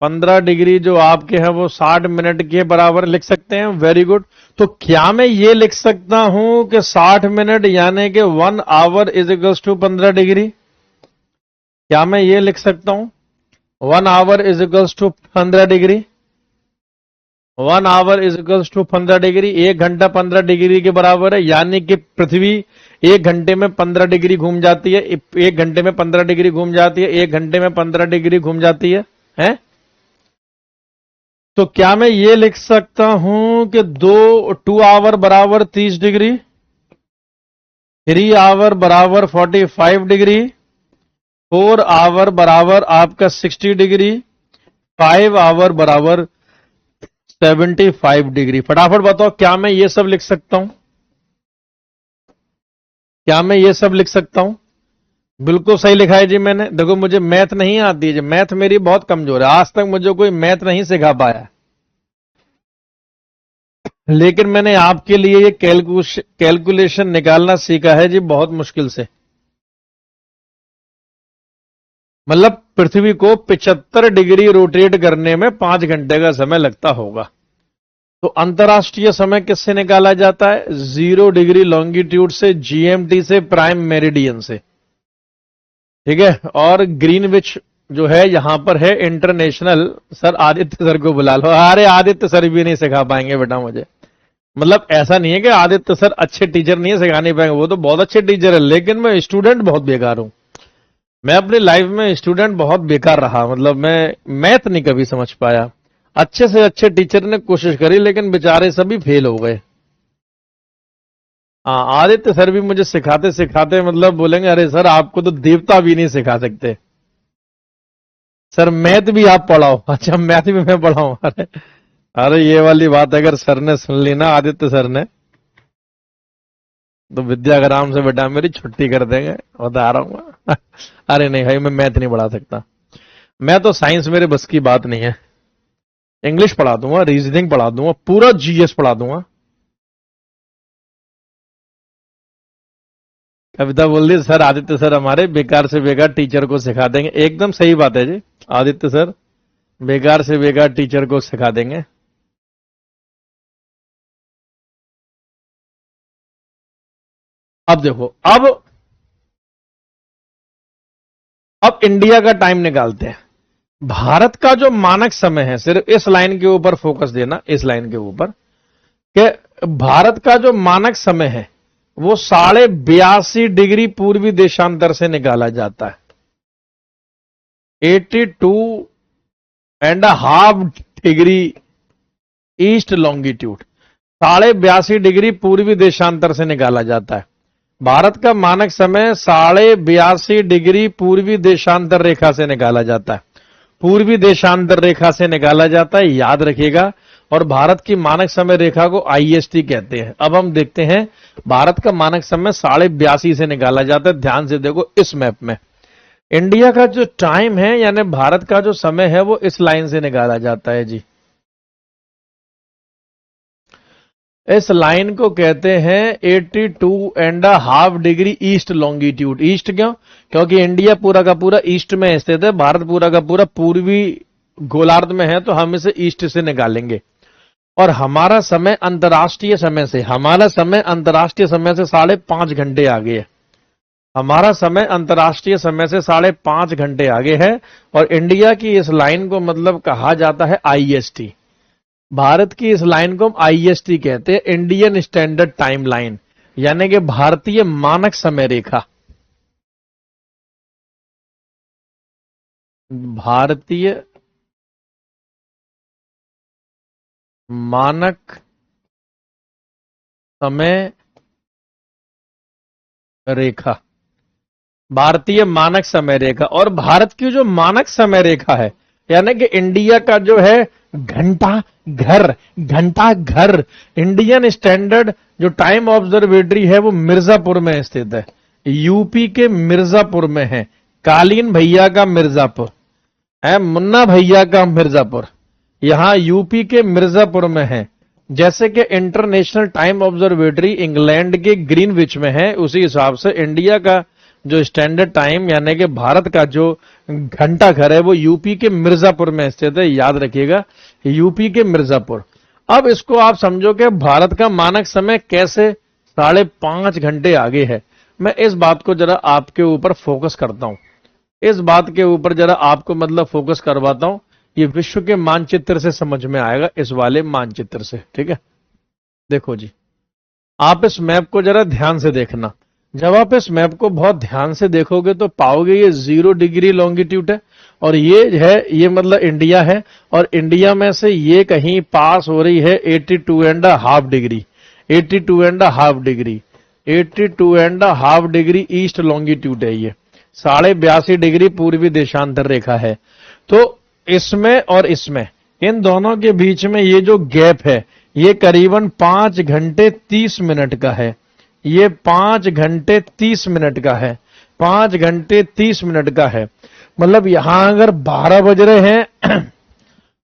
15 डिग्री जो आपके हैं वो 60 मिनट के बराबर लिख सकते हैं। Very good. तो क्या मैं ये लिख सकता हूं कि 60 मिनट यानी कि 1 hour is equals to 15 degree? क्या मैं ये लिख सकता हूं 1 hour is equals to 15 degree? 1 hour is equals to 15 degree. 1 घंटा 15 डिग्री के बराबर है, यानी कि पृथ्वी 1 घंटे में 15 डिग्री घूम जाती है। 1 घंटे में 15 डिग्री घूम जाती है, 1 घंटे में 15 डिग्री घूम जाती है, हैं? तो क्या मैं ये लिख सकता हूं कि 2 आवर बराबर 30 डिग्री, 3 आवर बराबर 45 डिग्री, 4 आवर बराबर आपका 60 डिग्री, 5 आवर बराबर 75 डिग्री? फटाफट बताओ, क्या मैं ये सब लिख सकता हूं? क्या मैं ये सब लिख सकता हूं? बिल्कुल सही लिखा है जी मैंने। देखो, मुझे मैथ नहीं आती है, मैथ मेरी बहुत कमजोर है। आज तक मुझे कोई मैथ नहीं सिखा पाया, लेकिन मैंने आपके लिए ये कैलकुलेशन निकालना सीखा है जी बहुत मुश्किल से। मतलब पृथ्वी को 75 डिग्री रोटेट करने में 5 घंटे का समय लगता होगा। तो अंतर्राष्ट्रीय समय किससे निकाला जाता है? 0 डिग्री लॉन्गिट्यूड से, जीएमटी से, प्राइम मेरिडियन से, ठीक है। और ग्रीनविच जो है यहां पर है इंटरनेशनल। सर आदित्य सर को बुला लो। अरे आदित्य सर भी नहीं सिखा पाएंगे बेटा मुझे। मतलब ऐसा नहीं है कि आदित्य सर अच्छे टीचर नहीं है, सिखा नहीं पाएंगे, वो तो बहुत अच्छे टीचर है, लेकिन मैं स्टूडेंट बहुत बेकार हूं। मैं अपनी लाइफ में स्टूडेंट बहुत बेकार रहा। मतलब मैं मैथ नहीं कभी समझ पाया। अच्छे से अच्छे टीचर ने कोशिश करी लेकिन बेचारे सभी फेल हो गए। आदित्य सर भी मुझे सिखाते सिखाते मतलब बोलेंगे अरे सर आपको तो देवता भी नहीं सिखा सकते, सर मैथ भी आप पढ़ाओ। अच्छा मैथ भी मैं पढ़ाऊं? अरे ये वाली बात अगर सर ने सुन ली ना, आदित्य सर ने, तो विद्याग्राम से बेटा मेरी छुट्टी कर देंगे, बता रहा हूं। अरे नहीं भाई मैं मैथ नहीं पढ़ा सकता। मैं तो साइंस मेरे बस की बात नहीं है। इंग्लिश पढ़ा दूंगा, रीजनिंग पढ़ा दूंगा, पूरा जीएस पढ़ा दूंगा। कविता बोल दी सर आदित्य सर हमारे बेकार से बेकार टीचर को सिखा देंगे। एकदम सही बात है जी, आदित्य सर बेकार से बेकार टीचर को सिखा देंगे। अब देखो, अब इंडिया का टाइम निकालते हैं। भारत का जो मानक समय है, सिर्फ इस लाइन के ऊपर फोकस देना, इस लाइन के ऊपर, कि भारत का जो मानक समय है वो 82.5 डिग्री पूर्वी देशांतर से निकाला जाता है। 82.5 डिग्री ईस्ट लॉन्गिट्यूड, 82.5 डिग्री पूर्वी देशांतर से निकाला जाता है। भारत का मानक समय 82.5 डिग्री पूर्वी देशांतर रेखा से निकाला जाता है। पूर्वी देशांतर रेखा से निकाला जाता है, याद रखिएगा। और भारत की मानक समय रेखा को आईएसटी कहते हैं। अब हम देखते हैं भारत का मानक समय 82.5 से निकाला जाता है। ध्यान से देखो इस मैप में इंडिया का जो टाइम है यानी भारत का जो समय है वो इस लाइन से निकाला जाता है जी। इस लाइन को कहते हैं 82.5 डिग्री ईस्ट लॉन्गिट्यूड। ईस्ट क्यों? क्योंकि इंडिया पूरा का पूरा ईस्ट में स्थित है, भारत पूरा का पूरा पूर्वी गोलार्ध में है, तो हम इसे ईस्ट से निकालेंगे। और हमारा समय अंतर्राष्ट्रीय समय से, हमारा समय अंतर्राष्ट्रीय समय से 5.5 घंटे आगे है। हमारा समय अंतर्राष्ट्रीय समय से 5.5 घंटे आगे है। और इंडिया की इस लाइन को मतलब कहा जाता है आईएसटी। भारत की इस लाइन को हम आईएसटी कहते हैं, इंडियन स्टैंडर्ड टाइम लाइन, यानी कि भारतीय मानक समय रेखा। भारतीय मानक समय रेखा, भारतीय मानक समय रेखा। और भारत की जो मानक समय रेखा है यानी कि इंडिया का जो है घंटा घर, घंटा घर, इंडियन स्टैंडर्ड जो टाइम ऑब्जर्वेटरी है वो मिर्जापुर में स्थित है। यूपी के मिर्जापुर में है। कालीन भैया का मिर्जापुर है, मुन्ना भैया का मिर्जापुर, यहां यूपी के मिर्जापुर में है। जैसे कि इंटरनेशनल टाइम ऑब्जर्वेटरी इंग्लैंड के ग्रीनविच में है, उसी हिसाब से इंडिया का जो स्टैंडर्ड टाइम यानी कि भारत का जो घंटा घर है वो यूपी के मिर्जापुर में स्थित है। याद रखिएगा यूपी के मिर्जापुर। अब इसको आप समझो कि भारत का मानक समय कैसे 5.5 घंटे आगे है। मैं इस बात को जरा आपके ऊपर फोकस करता हूं, इस बात के ऊपर जरा आपको मतलब फोकस करवाता हूं। ये विश्व के मानचित्र से समझ में आएगा, इस वाले मानचित्र से, ठीक है। देखो जी, आप इस मैप को जरा ध्यान से देखना। जब आप इस मैप को बहुत ध्यान से देखोगे तो पाओगे ये 0 डिग्री लॉन्गिट्यूड है और ये है, ये मतलब इंडिया है। और इंडिया में से ये कहीं पास हो रही है 82.5 degree, 82.5 degree, 82.5 degree east longitude है ये। 82.5 डिग्री पूर्वी देशांतर रेखा है। तो इसमें और इसमें, इन दोनों के बीच में ये जो गैप है ये करीबन 5 घंटे 30 मिनट का है। ये 5 घंटे 30 मिनट का है, 5 घंटे 30 मिनट का है। मतलब यहां अगर 12 बज रहे हैं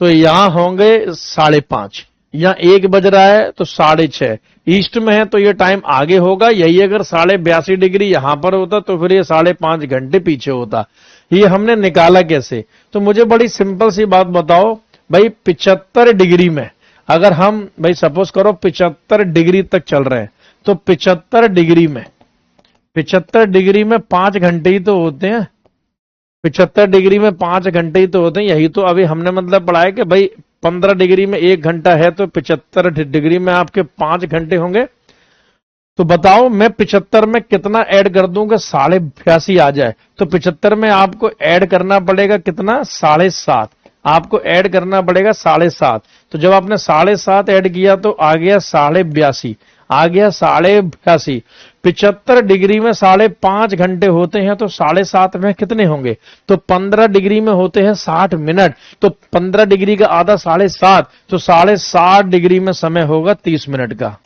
तो यहां होंगे 5:30, यहां 1 बज रहा है तो 6:30। ईस्ट में है तो ये टाइम आगे होगा। यही अगर 82.5 डिग्री यहां पर होता तो फिर ये 5.5 घंटे पीछे होता। ये हमने निकाला कैसे? तो मुझे बड़ी सिंपल सी बात बताओ भाई, 75 डिग्री में अगर हम भाई सपोज करो 75 डिग्री तक चल रहे हैं, तो 75 डिग्री में 5 घंटे ही तो होते हैं। 75 डिग्री में 5 घंटे ही तो होते हैं। यही तो अभी हमने मतलब पढ़ा है कि भाई 15 डिग्री में 1 घंटा है, तो 75 डिग्री में आपके 5 घंटे होंगे। तो बताओ मैं 75 में कितना ऐड कर दूं कि 82.5 आ जाए? तो 75 में आपको ऐड करना पड़ेगा कितना? 7.5। आपको ऐड करना पड़ेगा 7.5। तो जब आपने 7.5 ऐड किया तो आ गया 82.5, आ गया 82.5। 75 डिग्री में 5.5 घंटे होते हैं, तो 7.5 में कितने होंगे? तो 15 डिग्री में होते हैं 60 मिनट। तो 15 डिग्री का आधा 7.5, तो 7.5 डिग्री में समय होगा 30 मिनट का।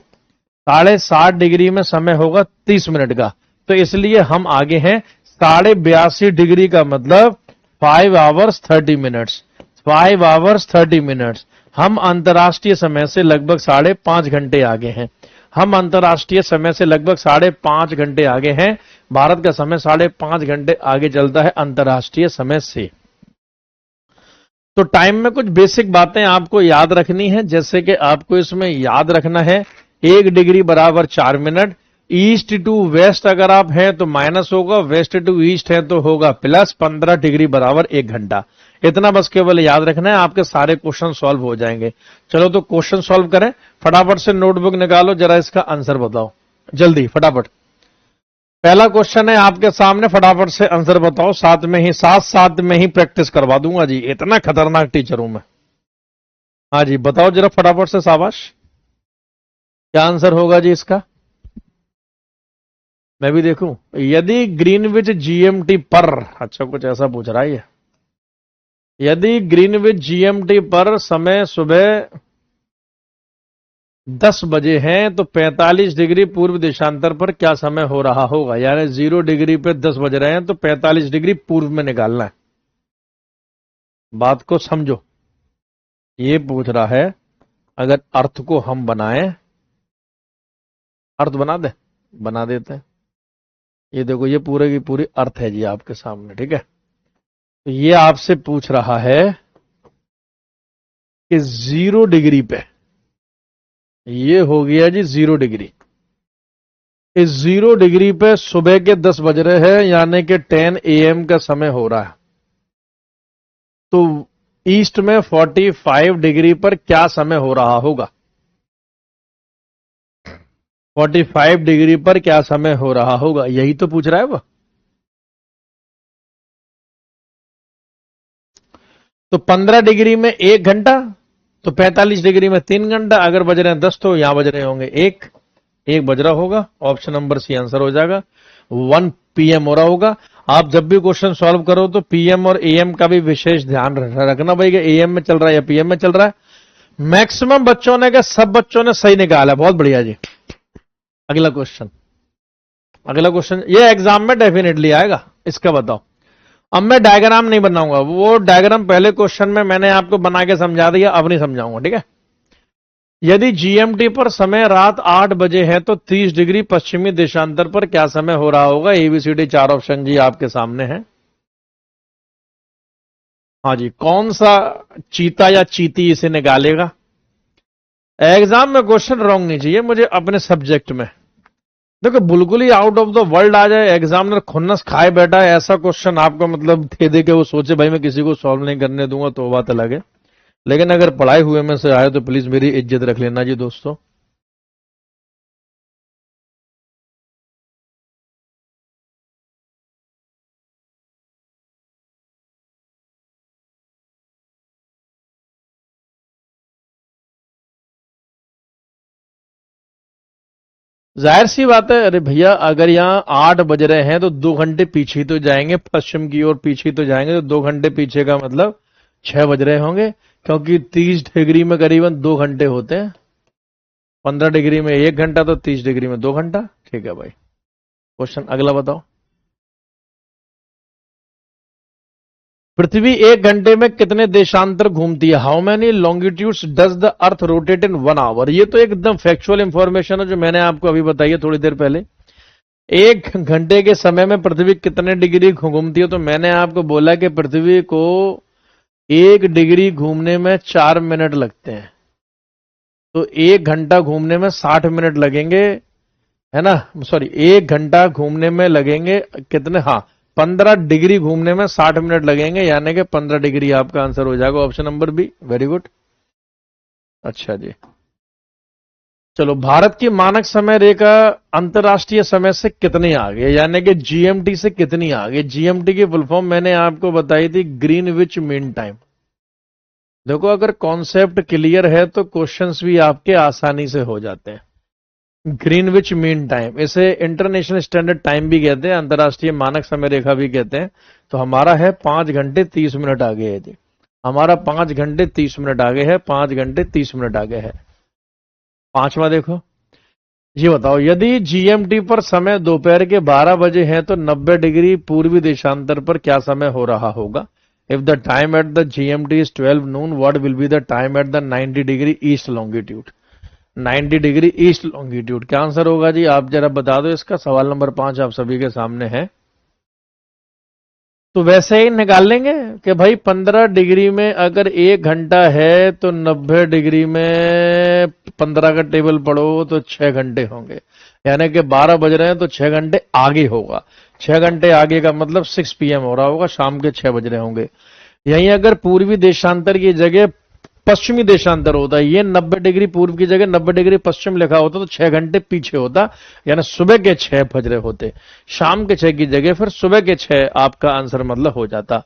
7.5 डिग्री में समय होगा 30 मिनट का। तो इसलिए हम आगे हैं 82.5 डिग्री का मतलब 5 आवर्स 30 मिनट्स। 5 hours 30 minutes. हम अंतर्राष्ट्रीय समय से लगभग 5.5 घंटे आगे हैं। हम अंतर्राष्ट्रीय समय से लगभग 5.5 घंटे आगे हैं। भारत का समय 5.5 घंटे आगे चलता है अंतर्राष्ट्रीय समय से। तो टाइम में कुछ बेसिक बातें आपको याद रखनी है, जैसे कि आपको इसमें याद रखना है 1 डिग्री बराबर 4 मिनट। ईस्ट टू वेस्ट अगर आप हैं तो माइनस होगा, वेस्ट टू ईस्ट है तो होगा प्लस। 15 डिग्री बराबर 1 घंटा। इतना बस केवल याद रखना है, आपके सारे क्वेश्चन सॉल्व हो जाएंगे। चलो तो क्वेश्चन सॉल्व करें। फटाफट से नोटबुक निकालो, जरा इसका आंसर बताओ जल्दी फटाफट। पहला क्वेश्चन है आपके सामने, फटाफट से आंसर बताओ। साथ में ही प्रैक्टिस करवा दूंगा जी, इतना खतरनाक टीचर हूं मैं। हाँ जी बताओ जरा फटाफट से, शाबाश। क्या आंसर होगा जी इसका? मैं भी देखूं। यदि ग्रीनविच जीएमटी पर, अच्छा कुछ ऐसा पूछ रहा है ये। यदि ग्रीनविच जीएमटी पर समय सुबह 10 बजे है, तो 45 डिग्री पूर्व देशांतर पर क्या समय हो रहा होगा? यानी 0 डिग्री पे 10 बज रहे हैं, तो 45 डिग्री पूर्व में निकालना है। बात को समझो, ये पूछ रहा है। अगर अर्थ को हम बनाएं, अर्थ बना देते हैं। ये देखो, ये पूरे की पूरी अर्थ है जी आपके सामने, ठीक है। तो ये आपसे पूछ रहा है कि 0 डिग्री पे, ये हो गया जी 0 डिग्री। इस 0 डिग्री पे सुबह के 10 बज रहे हैं, यानी कि 10 AM का समय हो रहा है। तो ईस्ट में 45 डिग्री पर क्या समय हो रहा होगा? 45 डिग्री पर क्या समय हो रहा होगा, यही तो पूछ रहा है वो। तो 15 डिग्री में 1 घंटा, तो 45 डिग्री में 3 घंटा। अगर बज रहे हैं 10, तो यहां बज रहे होंगे 1 बज रहा होगा। ऑप्शन नंबर सी आंसर हो जाएगा। 1 PM हो रहा होगा। आप जब भी क्वेश्चन सॉल्व करो तो PM और AM का भी विशेष ध्यान रखना भाई, कि AM में चल रहा है या PM में चल रहा है। मैक्सिमम बच्चों ने क्या, सब बच्चों ने सही निकाला, बहुत बढ़िया जी। अगला क्वेश्चन ये एग्जाम में डेफिनेटली आएगा, इसका बताओ। अब मैं डायग्राम नहीं बनाऊंगा, वो डायग्राम पहले क्वेश्चन में मैंने आपको बना के समझा दिया, अब नहीं समझाऊंगा, ठीक है। यदि जीएमटी पर समय रात 8 बजे है, तो 30 डिग्री पश्चिमी देशांतर पर क्या समय हो रहा होगा? ABCD 4 ऑप्शन जी आपके सामने है। हाँ जी, कौन सा चीता या चीती इसे निकालेगा? एग्जाम में क्वेश्चन रॉन्ग नहीं चाहिए मुझे अपने सब्जेक्ट में। देखो बिल्कुल ही आउट ऑफ द वर्ल्ड आ जाए, एग्जामिनर खुन्नस खाए बैठा है, ऐसा क्वेश्चन आपको मतलब दे के वो सोचे भाई मैं किसी को सॉल्व नहीं करने दूंगा, तो बात अलग है। लेकिन अगर पढ़ाए हुए में से आए तो प्लीज मेरी इज्जत रख लेना जी दोस्तों। जाहिर सी बात है, अरे भैया अगर यहाँ 8 बज रहे हैं तो 2 घंटे पीछे तो जाएंगे, पश्चिम की ओर पीछे तो जाएंगे, तो 2 घंटे पीछे का मतलब 6 बज रहे होंगे, क्योंकि 30 डिग्री में करीबन 2 घंटे होते हैं। 15 डिग्री में 1 घंटा, तो 30 डिग्री में 2 घंटा। ठीक है भाई, क्वेश्चन अगला बताओ। पृथ्वी 1 घंटे में कितने देशांतर घूमती है? How many longitudes does the earth rotate in 1 hour? ये तो एकदम फैक्चुअल इंफॉर्मेशन है जो मैंने आपको अभी बताई है थोड़ी देर पहले। एक घंटे के समय में पृथ्वी कितने डिग्री घूमती है? तो मैंने आपको बोला कि पृथ्वी को 1 डिग्री घूमने में 4 मिनट लगते हैं, तो 1 घंटा घूमने में 60 मिनट लगेंगे, है ना? सॉरी, 1 घंटा घूमने में लगेंगे कितने? हाँ, 15 डिग्री घूमने में 60 मिनट लगेंगे, यानी कि 15 डिग्री आपका आंसर हो जाएगा, option number B. Very good. अच्छा जी, चलो, भारत की मानक समय रेखा अंतरराष्ट्रीय समय से कितनी आगे, यानी कि जीएमटी से कितनी आगे? जीएमटी की फुल फॉर्म मैंने आपको बताई थी, ग्रीनविच मीन टाइम। देखो, अगर कॉन्सेप्ट क्लियर है तो क्वेश्चंस भी आपके आसानी से हो जाते हैं। ग्रीनविच मीन टाइम, इसे इंटरनेशनल स्टैंडर्ड टाइम भी कहते हैं, अंतरराष्ट्रीय मानक समय रेखा भी कहते हैं। तो हमारा है 5 घंटे 30 मिनट आगे है जी, हमारा 5 घंटे 30 मिनट आगे है, 5 घंटे 30 मिनट आगे है। पांचवा देखो, ये बताओ, यदि जीएमटी पर समय दोपहर के 12 बजे है तो 90 डिग्री पूर्वी देशांतर पर क्या समय हो रहा होगा? If the time at the GMT is 12 Noon, what will be the time at the 90 degree east longitude? 90 degree east longitude क्या आंसर होगा जी? आप जरा बता दो इसका। सवाल नंबर 5 आप सभी के सामने है। तो वैसे ही निकाल लेंगे कि भाई 15 डिग्री में अगर 1 घंटा है तो 90 डिग्री में 15 का टेबल पढ़ो तो 6 घंटे होंगे, यानी कि 12 बज रहे हैं तो 6 घंटे आगे होगा। 6 घंटे आगे का मतलब 6 पीएम हो रहा होगा, शाम के 6 बज रहे होंगे। यहीं अगर पूर्वी देशांतर की जगह पश्चिमी देशांतर होता है, ये 90 डिग्री पूर्व की जगह 90 डिग्री पश्चिम लिखा होता तो 6 घंटे पीछे होता, यानी सुबह के 6 बज रहे होते, शाम के 6 की जगह फिर सुबह के 6 आपका आंसर मतलब हो जाता।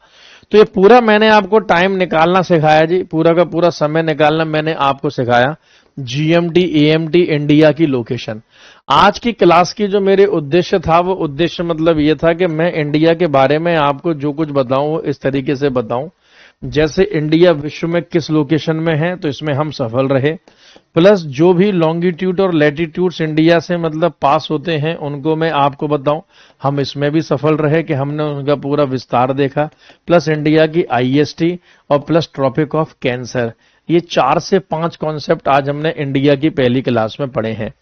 तो ये पूरा मैंने आपको टाइम निकालना सिखाया जी, पूरा का पूरा समय निकालना मैंने आपको सिखाया। जीएमटी, एएमटी, इंडिया की लोकेशन। आज की क्लास की जो मेरे उद्देश्य था, वो उद्देश्य मतलब ये था कि मैं इंडिया के बारे में आपको जो कुछ बताऊं इस तरीके से बताऊं जैसे इंडिया विश्व में किस लोकेशन में है, तो इसमें हम सफल रहे। प्लस जो भी लॉन्गिट्यूड और लैटिट्यूड्स इंडिया से मतलब पास होते हैं उनको मैं आपको बताऊं, हम इसमें भी सफल रहे कि हमने उनका पूरा विस्तार देखा। प्लस इंडिया की आईएसटी और प्लस ट्रॉपिक ऑफ कैंसर, ये 4 से 5 कॉन्सेप्ट आज हमने इंडिया की पहली क्लास में पढ़े हैं।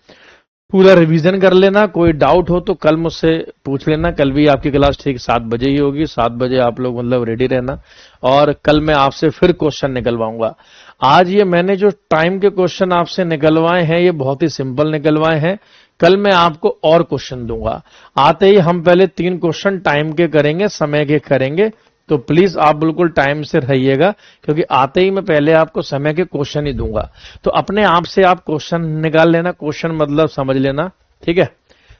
पूरा रिवीजन कर लेना, कोई डाउट हो तो कल मुझसे पूछ लेना। कल भी आपकी क्लास ठीक 7 बजे ही होगी, 7 बजे आप लोग मतलब रेडी रहना, और कल मैं आपसे फिर क्वेश्चन निकलवाऊंगा। आज ये मैंने जो टाइम के क्वेश्चन आपसे निकलवाए हैं ये बहुत ही सिंपल निकलवाए हैं, कल मैं आपको और क्वेश्चन दूंगा। आते ही हम पहले 3 क्वेश्चन टाइम के करेंगे, समय के करेंगे, तो प्लीज आप बिल्कुल टाइम से रहिएगा, क्योंकि आते ही मैं पहले आपको समय के क्वेश्चन ही दूंगा। तो अपने आप से आप क्वेश्चन निकाल लेना, क्वेश्चन मतलब समझ लेना, ठीक है?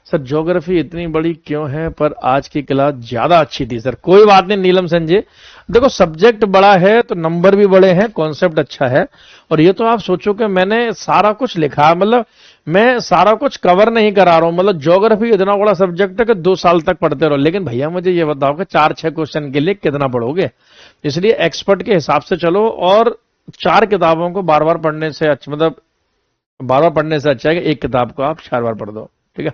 सर ज्योग्राफी इतनी बड़ी क्यों है, पर आज की क्लास ज्यादा अच्छी थी सर। कोई बात नहीं नीलम संजय, देखो सब्जेक्ट बड़ा है तो नंबर भी बड़े हैं, कॉन्सेप्ट अच्छा है। और ये तो आप सोचो कि मैंने सारा कुछ लिखा, मतलब मैं सारा कुछ कवर नहीं करा रहा हूं, मतलब ज्योग्राफी इतना बड़ा सब्जेक्ट है कि 2 साल तक पढ़ते रहो। लेकिन भैया मुझे ये बताओ कि 4-6 क्वेश्चन के लिए कितना पढ़ोगे? इसलिए एक्सपर्ट के हिसाब से चलो, और 4 किताबों को बार बार पढ़ने से अच्छा, मतलब बार बार पढ़ने से अच्छा है कि एक किताब को आप 4 बार पढ़ दो, ठीक है?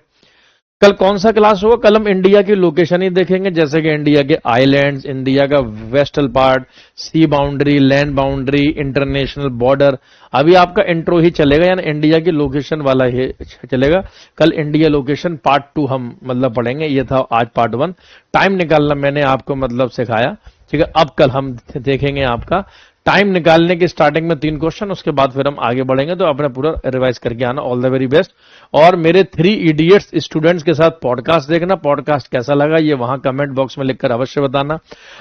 कल कौन सा क्लास होगा? कल हम इंडिया की लोकेशन ही देखेंगे, जैसे कि इंडिया के आइलैंड्स, इंडिया का western part, sea boundary, land boundary, international border. अभी आपका इंट्रो ही चलेगा, यानी इंडिया की लोकेशन वाला ही चलेगा। कल इंडिया लोकेशन पार्ट 2 हम मतलब पढ़ेंगे, ये था आज पार्ट 1। टाइम निकालना मैंने आपको मतलब सिखाया, ठीक है? अब कल हम देखेंगे आपका टाइम निकालने की स्टार्टिंग में 3 क्वेश्चन, उसके बाद फिर हम आगे बढ़ेंगे। तो अपने पूरा रिवाइज करके आना। All the very best. और मेरे 3 इडियट्स स्टूडेंट्स के साथ पॉडकास्ट देखना, पॉडकास्ट कैसा लगा ये वहां कमेंट बॉक्स में लिखकर अवश्य बताना।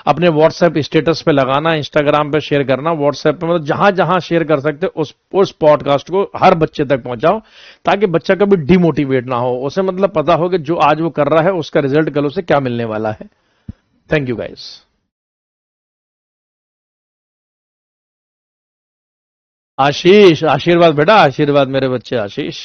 अपने व्हाट्सएप स्टेटस पे लगाना, इंस्टाग्राम पे शेयर करना, व्हाट्सएप पे, मतलब जहां जहां शेयर कर सकते उस पॉडकास्ट को हर बच्चे तक पहुंचाओ, ताकि बच्चा कभी डिमोटिवेट ना हो, उसे मतलब पता हो कि जो आज वो कर रहा है उसका रिजल्ट कल उसे क्या मिलने वाला है। Thank you guys. आशीष, आशीर्वाद बेटा, आशीर्वाद मेरे बच्चे आशीष।